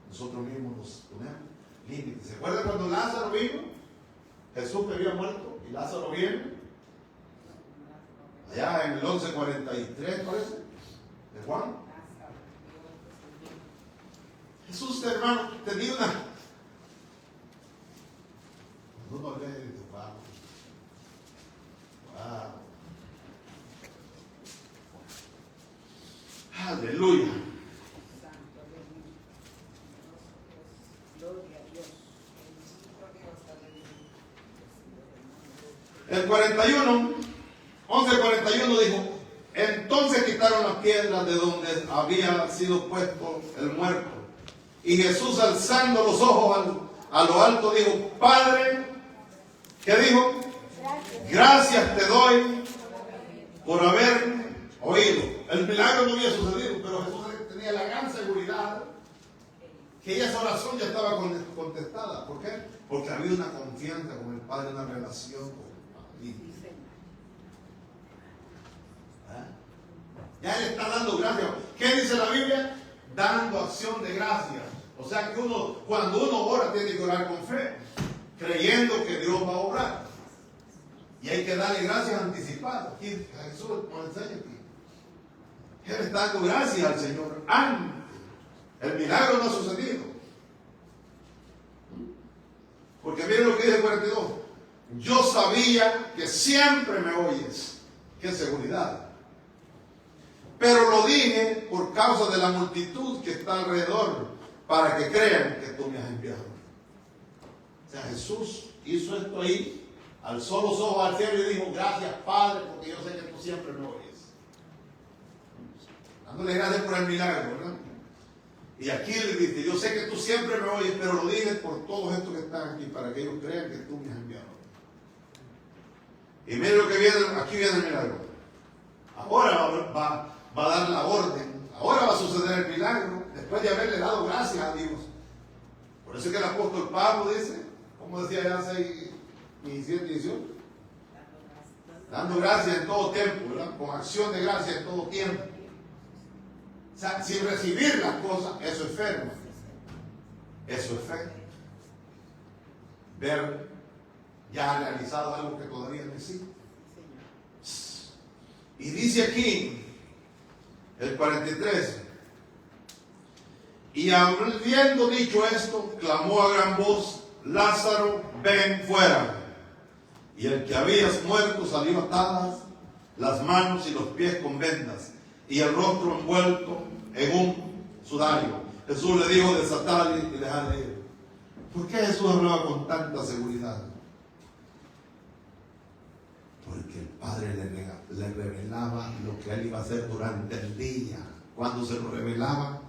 Nosotros mismos nos ponemos límites. ¿Se acuerdan cuando Lázaro vino? Jesús que había muerto y Lázaro viene. Allá en el 11:43 parece, de Juan. Jesús, hermano, tenía una. Cuando uno lee, dice, wow. Aleluya. El 41, 11:41 dijo, entonces quitaron las piedras de donde había sido puesto el muerto. Y Jesús, alzando los ojos a lo alto, dijo, Padre, ¿qué dijo? Gracias te doy por haberme oído. El milagro no había sucedido, pero Jesús tenía la gran seguridad que esa oración ya estaba contestada. ¿Por qué? Porque había una confianza con el Padre, una relación con el Padre. Ya Él está dando gracias. ¿Qué dice la Biblia? Dando acción de gracias. O sea que cuando uno ora, tiene que orar con fe, creyendo que Dios va a obrar. Y hay que darle gracias anticipadas. Aquí Jesús nos enseña aquí. Él está dando gracias al Señor antes. El milagro no ha sucedido. Porque miren lo que dice el 42. Yo sabía que siempre me oyes. Qué seguridad. Pero lo dije por causa de la multitud que está alrededor, para que crean que tú me has enviado. O sea, Jesús hizo esto ahí, alzó los ojos al cielo y dijo, gracias Padre, porque yo sé que tú siempre me oyes. Dándole gracias por el milagro, ¿verdad? Y aquí le dice, yo sé que tú siempre me oyes, pero lo dije por todos estos que están aquí, para que ellos crean que tú me has enviado. Y miren lo que viene, aquí viene el milagro. Ahora va a dar la orden, ahora va a suceder el milagro, después de haberle dado gracias a Dios. Por eso es que el apóstol Pablo dice, como decía ya 6, 17, 18, dando gracias en todo tiempo, ¿verdad? Con acción de gracias en todo tiempo. O sea, sin recibir las cosas, eso es fe, hermano. Eso es fe. ver ya realizado algo que todavía no existe. Y dice aquí, el 43, y habiendo dicho esto, clamó a gran voz, Lázaro, ven fuera. Y el que había muerto salió atadas las manos y los pies con vendas, y el rostro envuelto en un sudario. Jesús le dijo, desatadle y dejadle ir. ¿Por qué Jesús hablaba con tanta seguridad? Porque el Padre le revelaba lo que él iba a hacer durante el día. Cuando se lo revelaba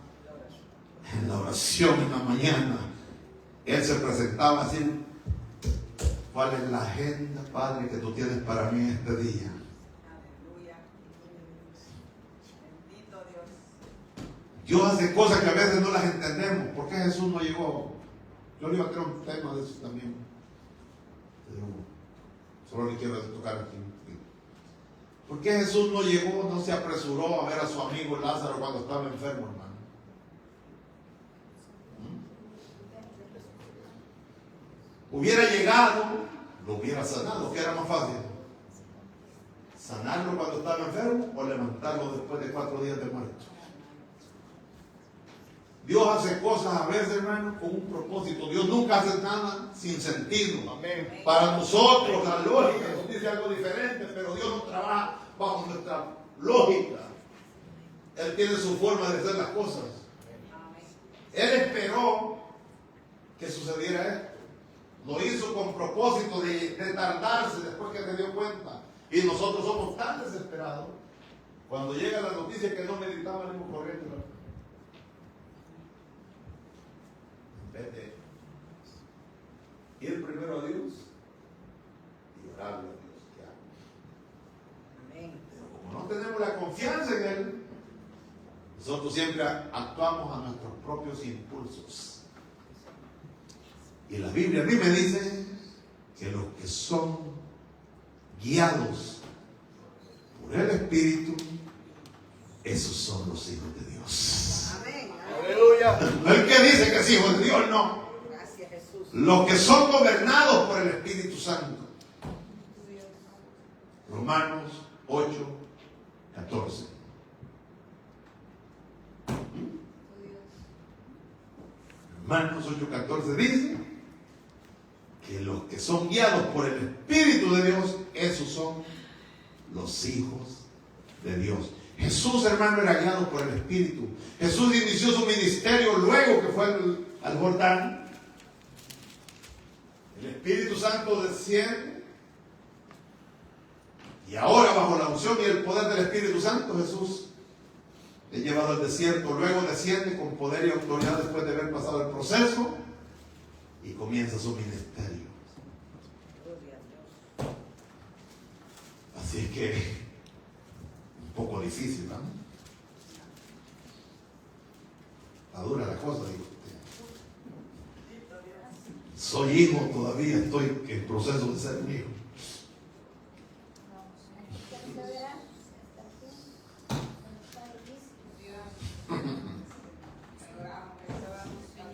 en la oración en la mañana, él se presentaba así: ¿cuál es la agenda, Padre, que tú tienes para mí este día? Aleluya. Bendito Dios. Dios hace cosas que a veces no las entendemos. ¿Por qué Jesús no llegó? Yo le iba a traer un tema de eso también, pero solo le quiero tocar aquí. ¿Por qué Jesús no llegó, no se apresuró a ver a su amigo Lázaro cuando estaba enfermo, hermano? Hubiera llegado, lo hubiera sanado. ¿Qué era más fácil? ¿Sanarlo cuando estaba enfermo o levantarlo después de 4 días de muerto? Dios hace cosas a veces, hermano, con un propósito. Dios nunca hace nada sin sentido. Amén. Para nosotros la lógica nos dice algo diferente, pero Dios no trabaja bajo nuestra lógica. Él tiene su forma de hacer las cosas. Él esperó que sucediera esto. Lo hizo con propósito de tardarse después que se dio cuenta. Y nosotros somos tan desesperados. Cuando llega la noticia que no meditaban en corriendo, en vez de ir primero a Dios y orarle a Dios, ¿qué hago? Amén. Pero como no tenemos la confianza en Él, nosotros siempre actuamos a nuestros propios impulsos. Y la Biblia a mí me dice que los que son guiados por el Espíritu, esos son los hijos de Dios. Amén. Aleluya. El que dice que es hijo de Dios, no. Gracias, Jesús. Los que son gobernados por el Espíritu Santo. Romanos 8, 14. Romanos 8, 14 dice que los que son guiados por el Espíritu de Dios, esos son los hijos de Dios. Jesús, hermano, era guiado por el Espíritu. Jesús inició su ministerio luego que fue al Jordán. El Espíritu Santo desciende. Y ahora, bajo la unción y el poder del Espíritu Santo, Jesús es llevado al desierto. Luego desciende con poder y autoridad después de haber pasado el proceso y comienza su ministerio. Gloria a Dios. Así es que un poco difícil, ¿no? Está dura la cosa, digo usted. Soy hijo todavía, estoy en proceso de ser un hijo.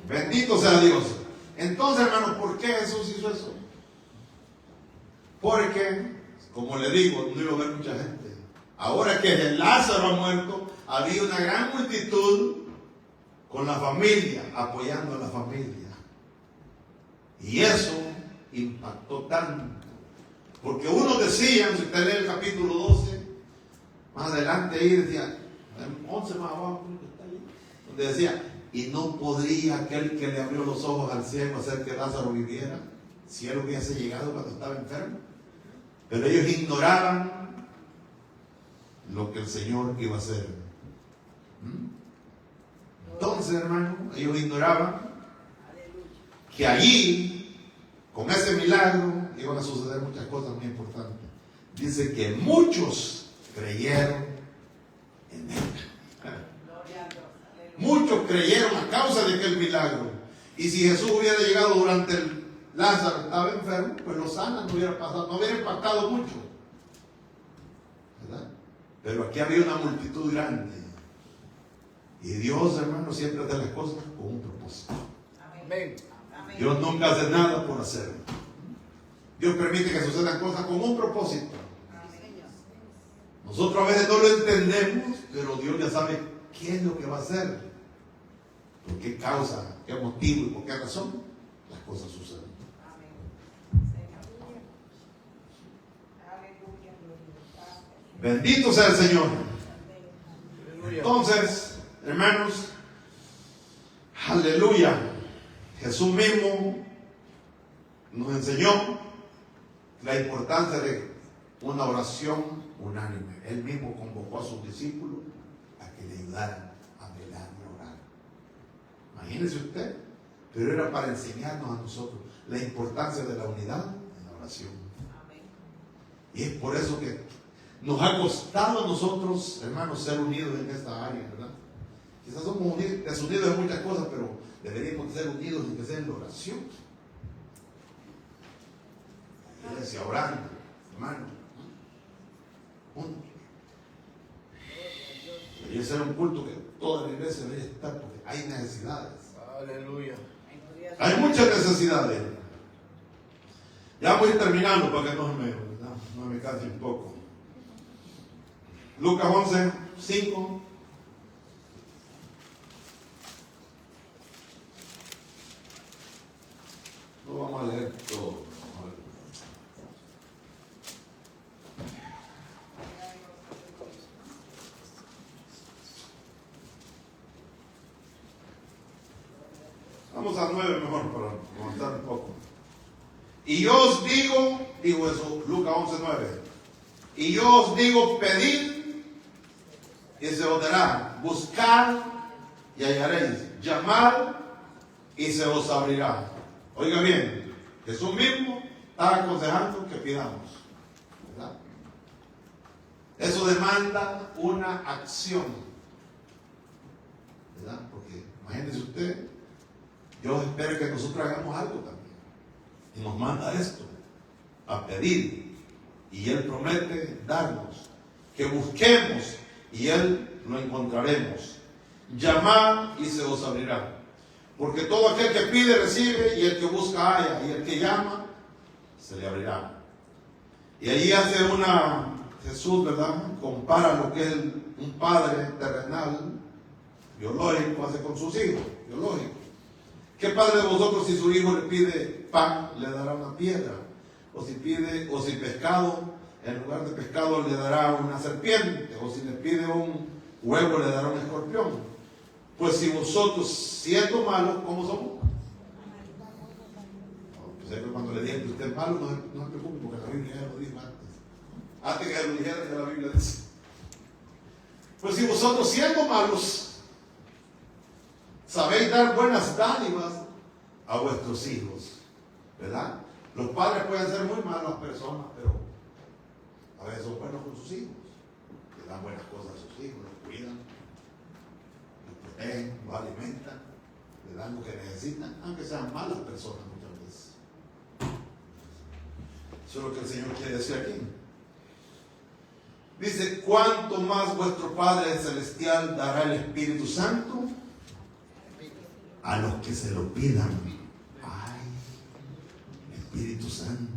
Bendito sea Dios. Entonces, hermano, ¿por qué Jesús hizo eso? Porque, como le digo, no iba a ver mucha gente. Ahora que Lázaro ha muerto, había una gran multitud con la familia, apoyando a la familia. Y eso impactó tanto. Porque uno decía, si usted lee el capítulo 12, más adelante ahí decía, 11 más abajo, está ahí, donde decía, y no podría aquel que le abrió los ojos al ciego hacer que Lázaro viviera, si él hubiese llegado cuando estaba enfermo. Pero ellos ignoraban lo que el Señor iba a hacer. Entonces, hermano, ellos ignoraban que allí, con ese milagro, iban a suceder muchas cosas muy importantes. Dice que muchos creyeron en él. Gloria a Dios. Aleluya. Muchos creyeron a causa de aquel milagro. Y si Jesús hubiera llegado durante el Lázaro estaba enfermo, pues los sanos no hubiera pasado, no hubiera impactado mucho, ¿verdad? Pero aquí había una multitud grande. Y Dios, hermano, siempre hace las cosas con un propósito. Amén. Dios nunca hace nada por hacerlo. Dios permite que sucedan cosas con un propósito. Nosotros a veces no lo entendemos, pero Dios ya sabe qué es lo que va a hacer, por qué causa, qué motivo y por qué razón las cosas suceden. Bendito sea el Señor. Entonces, hermanos, aleluya. Jesús mismo nos enseñó la importancia de una oración unánime. Él mismo convocó a sus discípulos a que le ayudaran a velar y orar. Imagínese usted, pero era para enseñarnos a nosotros la importancia de la unidad en la oración. Y es por eso que nos ha costado a nosotros, hermanos, ser unidos en esta área, ¿verdad? Quizás somos desunidos en muchas cosas, pero deberíamos ser unidos en que sea en la oración. Iglesia orando, hermano. Debería ser un culto que toda la iglesia debería estar, porque hay necesidades. Aleluya. Hay muchas necesidades. Ya voy terminando para que no me canse un poco. Lucas 11, 5. No vamos a leer todo. Vamos a 9 mejor para avanzar un poco. Y yo os digo eso, Lucas 11, 9. Y yo os digo, pedid y se os dará, buscad y hallaréis, llamad y se os abrirá. Oiga bien, Jesús mismo está aconsejando que pidamos, ¿verdad? Eso demanda una acción, ¿verdad? Porque imagínese usted, Dios espera que nosotros hagamos algo también. Y nos manda esto, a pedir. Y Él promete darnos, que busquemos y Él lo encontraremos. Llamad y se os abrirá. Porque todo aquel que pide recibe, y el que busca halla, y el que llama se le abrirá. Y ahí hace Jesús, ¿verdad? Compara lo que es un padre terrenal, biológico, hace con sus hijos, biológicos. ¿Qué padre de vosotros, si su hijo le pide pan, le dará una piedra? O si pescado, en lugar de pescado le dará una serpiente, o si le pide un huevo le dará un escorpión. Pues si vosotros, siendo malos, ¿cómo somos? Pues cuando le digan que usted es malo, no se preocupe, porque la Biblia ya lo dijo antes. Antes que lo dijera, ya la Biblia dice. Pues si vosotros, siendo malos, sabéis dar buenas dádivas a vuestros hijos, ¿verdad? Los padres pueden ser muy malas personas, pero a veces son buenos con sus hijos. Le dan buenas cosas a sus hijos, los cuidan, los protegen, los alimentan, le dan lo que necesitan, aunque sean malas personas muchas veces. Eso es lo que el Señor quiere decir aquí. Dice, ¿cuánto más vuestro Padre Celestial dará el Espíritu Santo a los que se lo pidan? Ay, Espíritu Santo.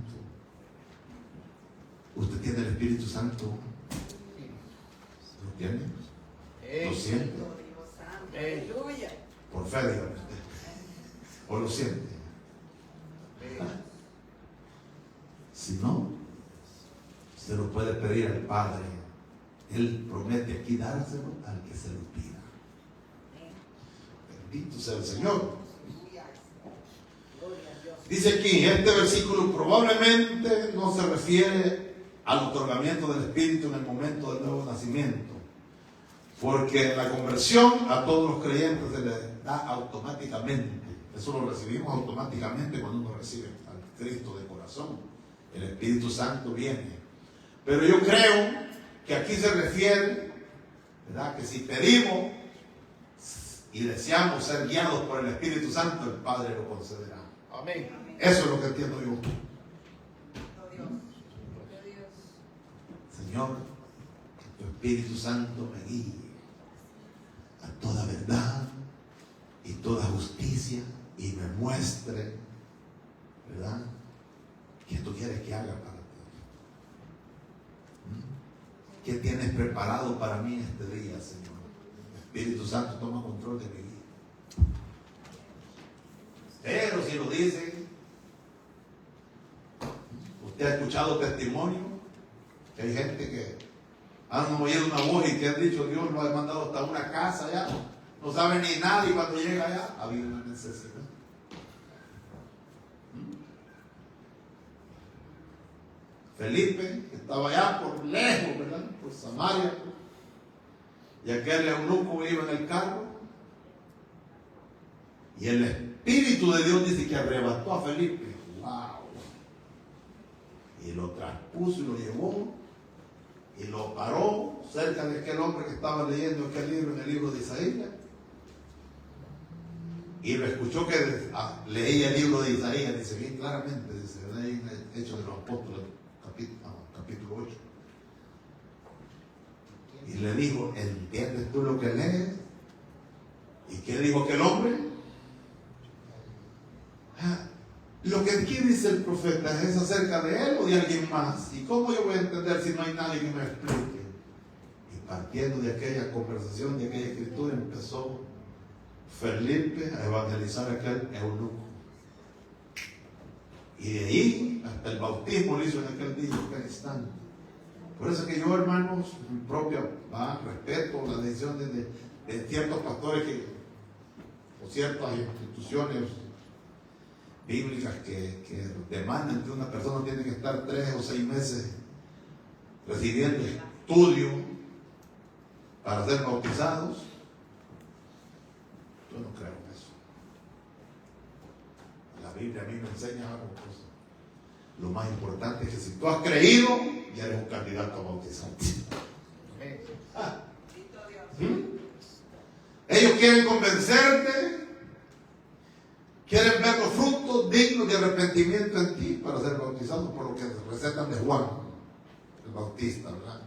¿Usted tiene el Espíritu Santo? ¿Lo tiene? ¿Lo siente? Aleluya. Por fe, dígame usted. ¿O lo siente? Si no, se lo puede pedir al Padre. Él promete aquí dárselo al que se lo pida. Bendito sea el Señor. Dice aquí, este versículo probablemente no se refiere al otorgamiento del Espíritu en el momento del nuevo nacimiento, porque la conversión a todos los creyentes se les da automáticamente. Eso lo recibimos automáticamente cuando uno recibe al Cristo de corazón. El Espíritu Santo viene. Pero yo creo que aquí se refiere, ¿verdad?, que si pedimos y deseamos ser guiados por el Espíritu Santo, el Padre lo concederá. Amén. Eso es lo que entiendo yo. Señor, que tu Espíritu Santo me guíe a toda verdad y toda justicia y me muestre quieres que haga para ti? ¿Qué tienes preparado para mí este día, Señor? Espíritu Santo, toma control de mi vida. Pero si lo dice, usted ha escuchado testimonio, que hay gente que han oído una voz y que han dicho, Dios lo ha mandado hasta una casa allá, no sabe ni nada, y cuando llega allá, había una necesidad. Felipe, que estaba allá por lejos, ¿verdad? Por Samaria, y aquel eunuco iba en el carro, y el Espíritu de Dios dice que arrebató a Felipe. ¡Wow! Y lo traspuso y lo llevó, y lo paró cerca de aquel hombre que estaba leyendo aquel libro, en el libro de Isaías, y lo escuchó que leía el libro de Isaías, dice bien claramente, dice, ahí en el Hechos de los Apóstoles, capítulo 8. Y le dijo, ¿entiendes tú lo que lees? ¿Y qué dijo aquel hombre? Lo que aquí dice el profeta, ¿es acerca de él o de alguien más? ¿Y cómo yo voy a entender si no hay nadie que me explique? Y partiendo de aquella conversación, de aquella escritura, empezó Felipe a evangelizar a aquel eunuco. Y de ahí hasta el bautismo lo hizo en aquel día, en aquel instante. Por eso que yo, hermanos, mi propia respeto la decisión de ciertos pastores o ciertas instituciones bíblicas que demandan que una persona tiene que estar 3 o 6 meses recibiendo estudio para ser bautizados. Yo no creo en eso. La Biblia a mí me enseña algo. Lo más importante es que si tú has creído, ya eres un candidato a bautizarte. Ellos quieren convencerte, quieren ver los frutos dignos de arrepentimiento en ti para ser bautizados, por lo que recetan de Juan, el Bautista, ¿verdad?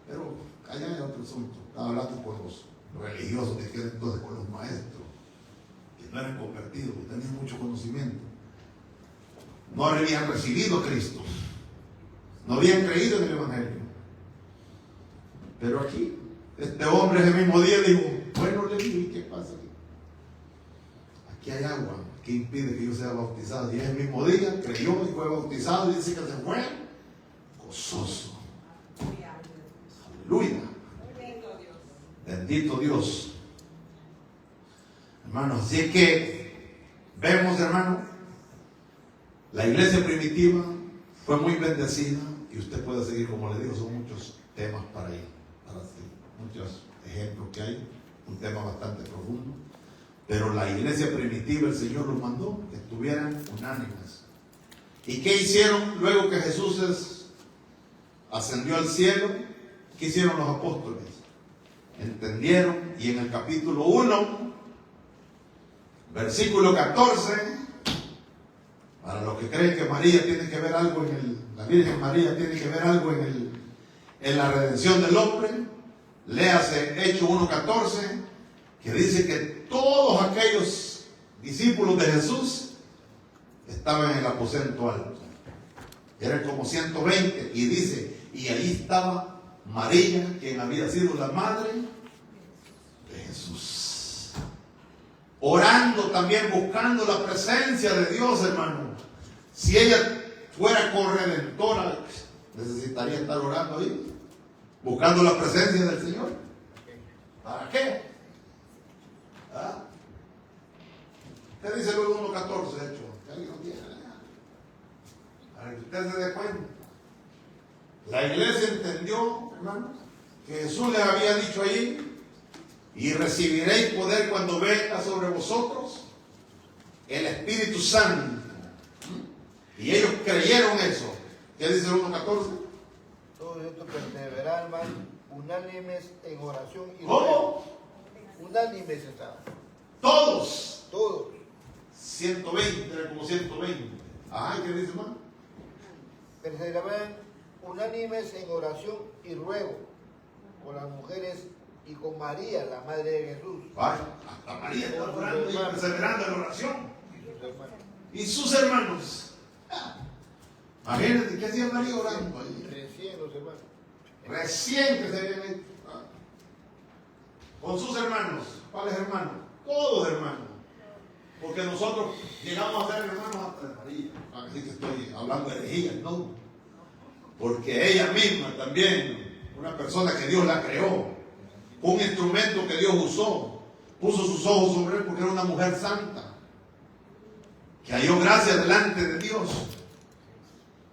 Pero allá hay otro asunto. Estaba hablando con los religiosos que quieren, entonces con los maestros, que no eran convertidos, que tenían mucho conocimiento. No habían recibido a Cristo, no habían creído en el Evangelio. Pero aquí, este hombre ese mismo día dijo, bueno, Levi, ¿qué pasa aquí? Aquí hay agua, ¿qué impide que yo sea bautizado? Y ese mismo día creyó y fue bautizado, y dice que se fue gozoso. Aleluya. Bendito Dios. Hermanos, así que vemos, hermanos, la iglesia primitiva fue muy bendecida, y usted puede seguir, como le digo, son muchos temas para ir, muchos ejemplos que hay, un tema bastante profundo, pero la iglesia primitiva el Señor los mandó que estuvieran unánimes. ¿Y qué hicieron luego que Jesús ascendió al cielo? ¿Qué hicieron los apóstoles? Entendieron, y en el capítulo 1, versículo 14, para los que creen que María tiene que ver algo la Virgen María tiene que ver algo en la redención del hombre, léase Hechos 1:14, que dice que todos aquellos discípulos de Jesús estaban en el aposento alto. Eran como 120, y dice, y ahí estaba María, quien había sido la madre de Jesús, orando también, buscando la presencia de Dios, hermano. Si ella fuera corredentora, necesitaría estar orando ahí, buscando la presencia del Señor. ¿Para qué? ¿Ah? ¿Qué dice luego 1:14, hecho? Que alguien lo tiene allá, para que usted se dé cuenta. La iglesia entendió, hermano, que Jesús les había dicho ahí, y recibiréis poder cuando venga sobre vosotros el Espíritu Santo. Y ellos creyeron eso. ¿Qué dice el 1:14? Todos estos perseveraban unánimes en oración y ¿Cómo? Unánimes estaban. Todos. 120, era como 120. Ajá, ¿qué dice más? Perseveraban unánimes en oración y ruego por las mujeres y con María, la madre de Jesús. Vaya, hasta María está orando y perseverando en oración. Y sus hermanos. Imagínense, ¿qué hacía María orando ahí? Recién los hermanos. Recién que se habían hecho. Con sus hermanos. ¿Cuáles hermanos? Todos hermanos. Porque nosotros llegamos a ser hermanos hasta de María. Así que estoy hablando de herejías, no. Porque ella misma también, una persona que Dios la creó, un instrumento que Dios usó, puso sus ojos sobre él porque era una mujer santa, que halló gracia delante de Dios.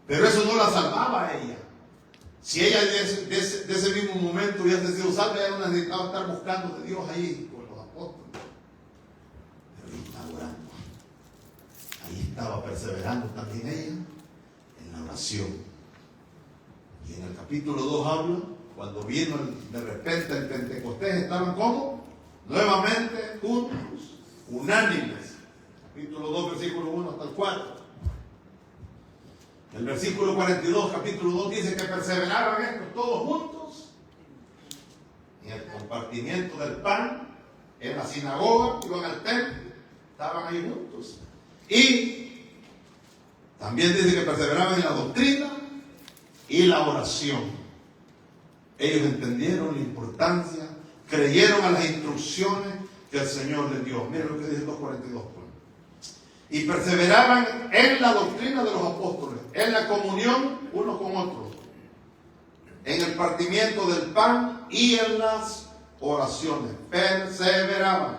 Pero eso no la salvaba a ella. Si ella de ese mismo momento hubiese sido salva, ella no necesitaba estar buscando de Dios ahí con los apóstoles. Pero ahí estaba orando. Ahí estaba perseverando también ella en la oración. Y en el capítulo 2 habla, cuando vino de repente el Pentecostés, estaban como nuevamente juntos, unánimes. Capítulo 2, versículo 1 hasta el 4. El versículo 42, capítulo 2, dice que perseveraban estos todos juntos en el compartimiento del pan, en la sinagoga, iban al templo, estaban ahí juntos. Y también dice que perseveraban en la doctrina y la oración. Ellos entendieron la importancia, creyeron a las instrucciones que el Señor les dio. Miren lo que dice el 2:42. Y perseveraban en la doctrina de los apóstoles, en la comunión unos con otros, en el partimiento del pan y en las oraciones. Perseveraban.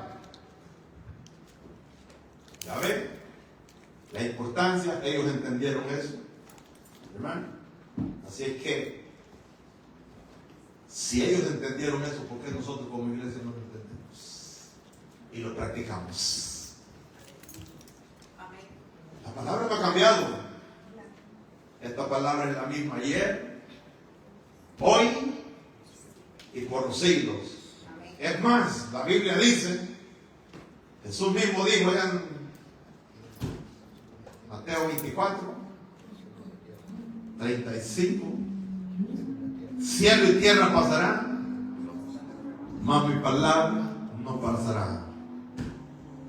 ¿Ya ven? La importancia, ellos entendieron eso, hermano. Así es que, si ellos entendieron eso, ¿por qué nosotros como iglesia no lo entendemos? Y lo practicamos. La palabra no ha cambiado. Esta palabra es la misma ayer, hoy y por los siglos. Es más, la Biblia dice, Jesús mismo dijo en Mateo 24, 35, cielo y tierra pasarán, mas mi palabra no pasará.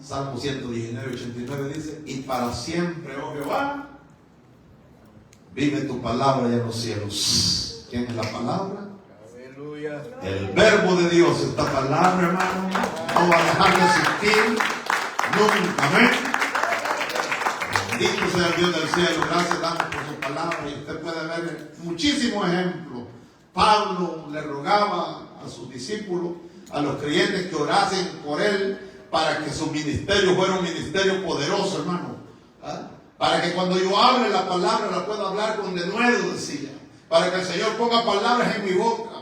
Salmo 119, 89 dice, y para siempre, oh Jehová, vive tu palabra en los cielos. ¿Quién es la palabra? Aleluya. El verbo de Dios. Esta palabra, hermano, no va a dejar de existir nunca. Amén. Bendito sea el Dios del cielo. Gracias damos por su palabra. Y usted puede ver muchísimos ejemplos. Pablo le rogaba a sus discípulos, a los creyentes, que orasen por él, para que su ministerio fuera un ministerio poderoso, hermano. ¿Ah? Para que cuando yo hable la palabra la pueda hablar con denuedo, decía. Para que el Señor ponga palabras en mi boca.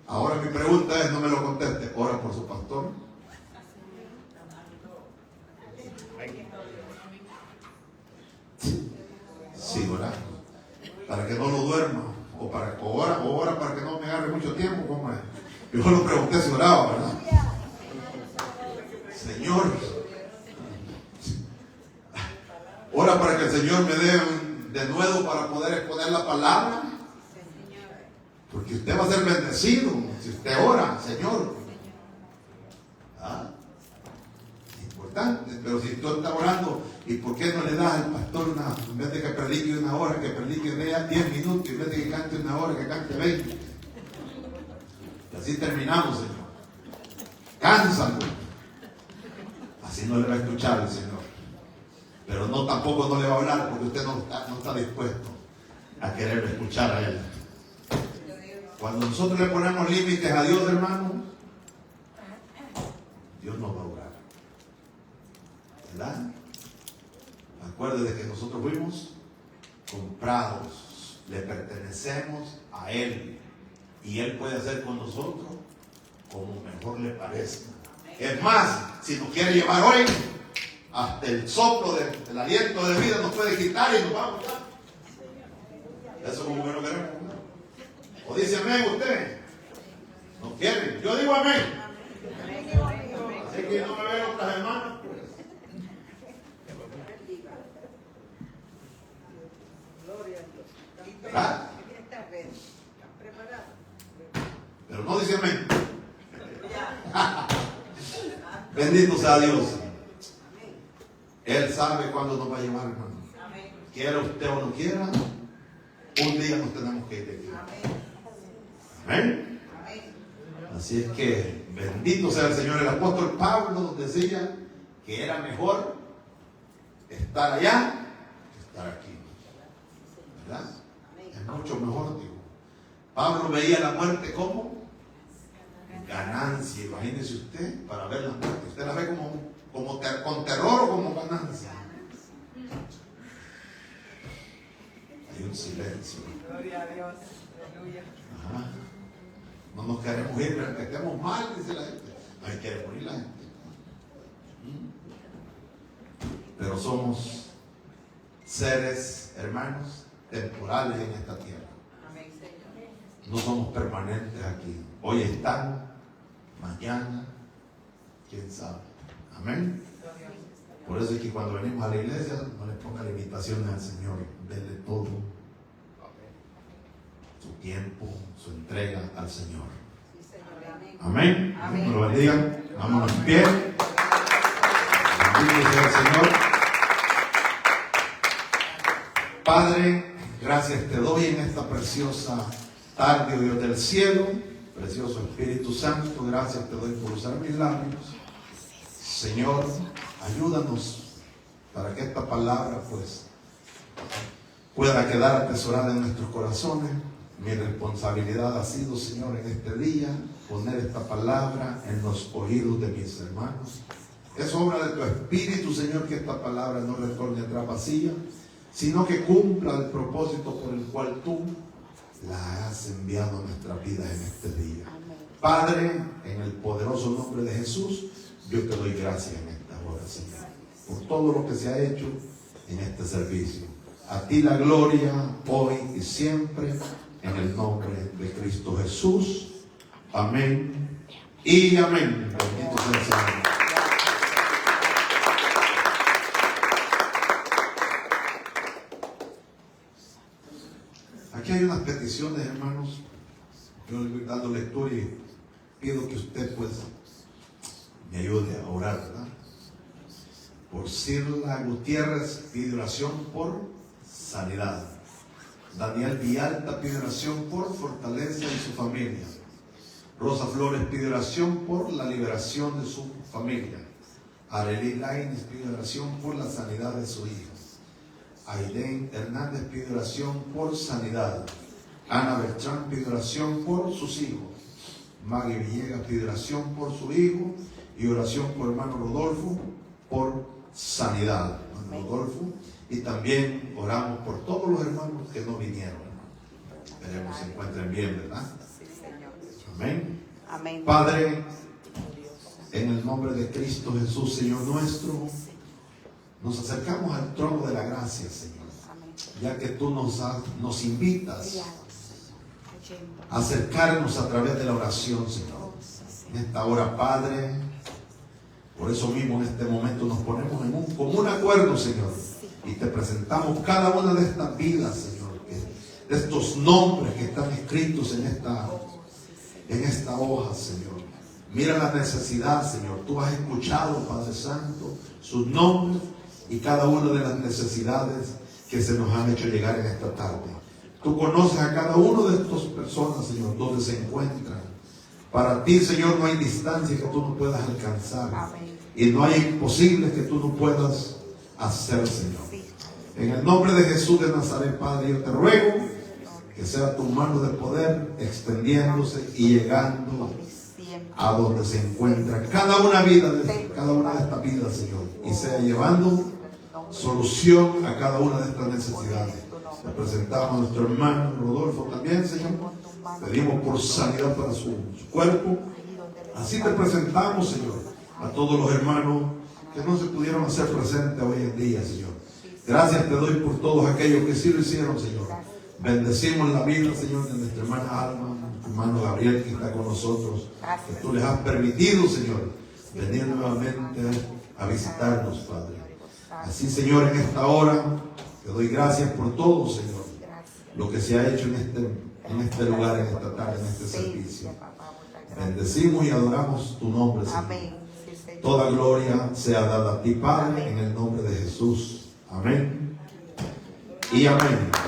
Ahora mi pregunta es, no me lo conteste, ora por su pastor. Sí, orando. Para que no lo duerma. O ora para que no me agarre mucho tiempo. ¿Cómo es? Yo lo pregunté si oraba, ¿verdad? Señor, ora para que el Señor me dé un denuedo para poder exponer la palabra, porque usted va a ser bendecido si usted ora, Señor. Es importante. Pero si tú estás orando, ¿y por qué no le das al pastor en vez de que predique 1 hora, que predique 10 minutos, en vez de que cante 1 hora, que cante 20? Y así terminamos, Señor. Cánsalo. Así no le va a escuchar el Señor. Pero no, tampoco no le va a hablar, porque usted no está dispuesto a querer escuchar a Él. Cuando nosotros le ponemos límites a Dios, hermano, Dios nos va a orar. ¿Verdad? Acuérdate que nosotros fuimos comprados, le pertenecemos a Él, y Él puede hacer con nosotros como mejor le parezca. Es más, si nos quiere llevar hoy, hasta el soplo del aliento de vida nos puede quitar y nos vamos ya. Eso como que no queremos. ¿O dice amén usted? ¿No quieren? Yo digo amén. Así que no me ven otras hermanas, pues. ¿Verdad? Pero no dice amén. Bendito sea Dios. Él sabe cuándo nos va a llevar, hermano. quiera usted o no quiera, un día nos tenemos que ir de aquí. Amén. Así es que bendito sea el Señor. El apóstol Pablo nos decía que era mejor estar allá que estar aquí, ¿verdad? Es mucho mejor, digo. Pablo veía la muerte como ganancia. Imagínese usted, para ver la muerte, usted la ve con terror o como ganancia. Hay un silencio. Gloria a Dios. Aleluya. Ajá. No nos queremos ir, pero que estemos mal, dice la gente. No hay que morir la gente. Pero somos seres, hermanos, temporales en esta tierra. Amén, Señor. No somos permanentes aquí. Hoy están, mañana, quién sabe. Amén. Por eso es que cuando venimos a la iglesia no le ponga limitaciones al Señor. Denle todo. Su tiempo, su entrega al Señor. Sí, Señor. Amén. Amén. Dios nos lo bendiga. Vámonos en pie. Bendito sea el Señor. Padre, gracias te doy en esta preciosa tarde, oh Dios del cielo. Precioso Espíritu Santo, gracias te doy por usar mis labios. Señor, ayúdanos para que esta palabra pues pueda quedar atesorada en nuestros corazones. Mi responsabilidad ha sido, Señor, en este día poner esta palabra en los oídos de mis hermanos. Es obra de tu Espíritu, Señor, que esta palabra no retorne atrás vacía, sino que cumpla el propósito por el cual tú la has enviado a nuestras vidas en este día. Padre, en el poderoso nombre de Jesús, yo te doy gracias en esta hora, Señor, por todo lo que se ha hecho en este servicio. A ti la gloria, hoy y siempre, en el nombre de Cristo Jesús. Amén y amén. Bendito sea el Señor. Aquí hay unas peticiones, hermanos. Yo le voy dando lectura y pido que usted pues me ayude a orar, ¿verdad? Por Sirla Gutiérrez pide oración por sanidad. Daniel Villalta pide oración por fortaleza en su familia. Rosa Flores pide oración por la liberación de su familia. Arely Lainez pide oración por la sanidad de su hijo. Ailén Hernández pide oración por sanidad. Ana Bertrán pide oración por sus hijos. Maggie Villegas pide oración por su hijo y oración por hermano Rodolfo por sanidad. Hermano Rodolfo. Y también oramos por todos los hermanos que no vinieron. Esperemos se encuentren bien, ¿verdad? Amén. Amén. Padre, en el nombre de Cristo Jesús, Señor nuestro, nos acercamos al trono de la gracia, Señor, ya que tú nos invitas a acercarnos a través de la oración, Señor. En esta hora, Padre, por eso mismo en este momento nos ponemos en un común acuerdo, Señor, y te presentamos cada una de estas vidas, Señor, de estos nombres que están escritos en esta hoja, Señor. Mira la necesidad, Señor. Tú has escuchado, Padre Santo, sus nombres y cada una de las necesidades que se nos han hecho llegar en esta tarde. Tú conoces a cada uno de estas personas, Señor, donde se encuentran. Para ti, Señor, no hay distancia que tú no puedas alcanzar. Y no hay imposibles que tú no puedas hacer, Señor. En el nombre de Jesús de Nazaret, Padre, yo te ruego que sea tu mano de poder extendiéndose y llegando a donde se encuentra cada una de estas vidas, Señor, y sea llevando solución a cada una de estas necesidades. Le presentamos a nuestro hermano Rodolfo también, Señor. Pedimos por sanidad para su cuerpo. Así te presentamos, Señor, a todos los hermanos que no se pudieron hacer presentes hoy en día, Señor. Gracias te doy por todos aquellos que sí lo hicieron, Señor. Bendecimos la vida, Señor, de nuestra hermana Alma, hermano Gabriel, que está con nosotros, que tú les has permitido, Señor, venir nuevamente a visitarnos, Padre. Así, Señor, en esta hora te doy gracias por todo, Señor, lo que se ha hecho en este lugar, en esta tarde, en este servicio. Bendecimos y adoramos tu nombre, Señor. Toda gloria sea dada a ti, Padre, en el nombre de Jesús. Amén y amén.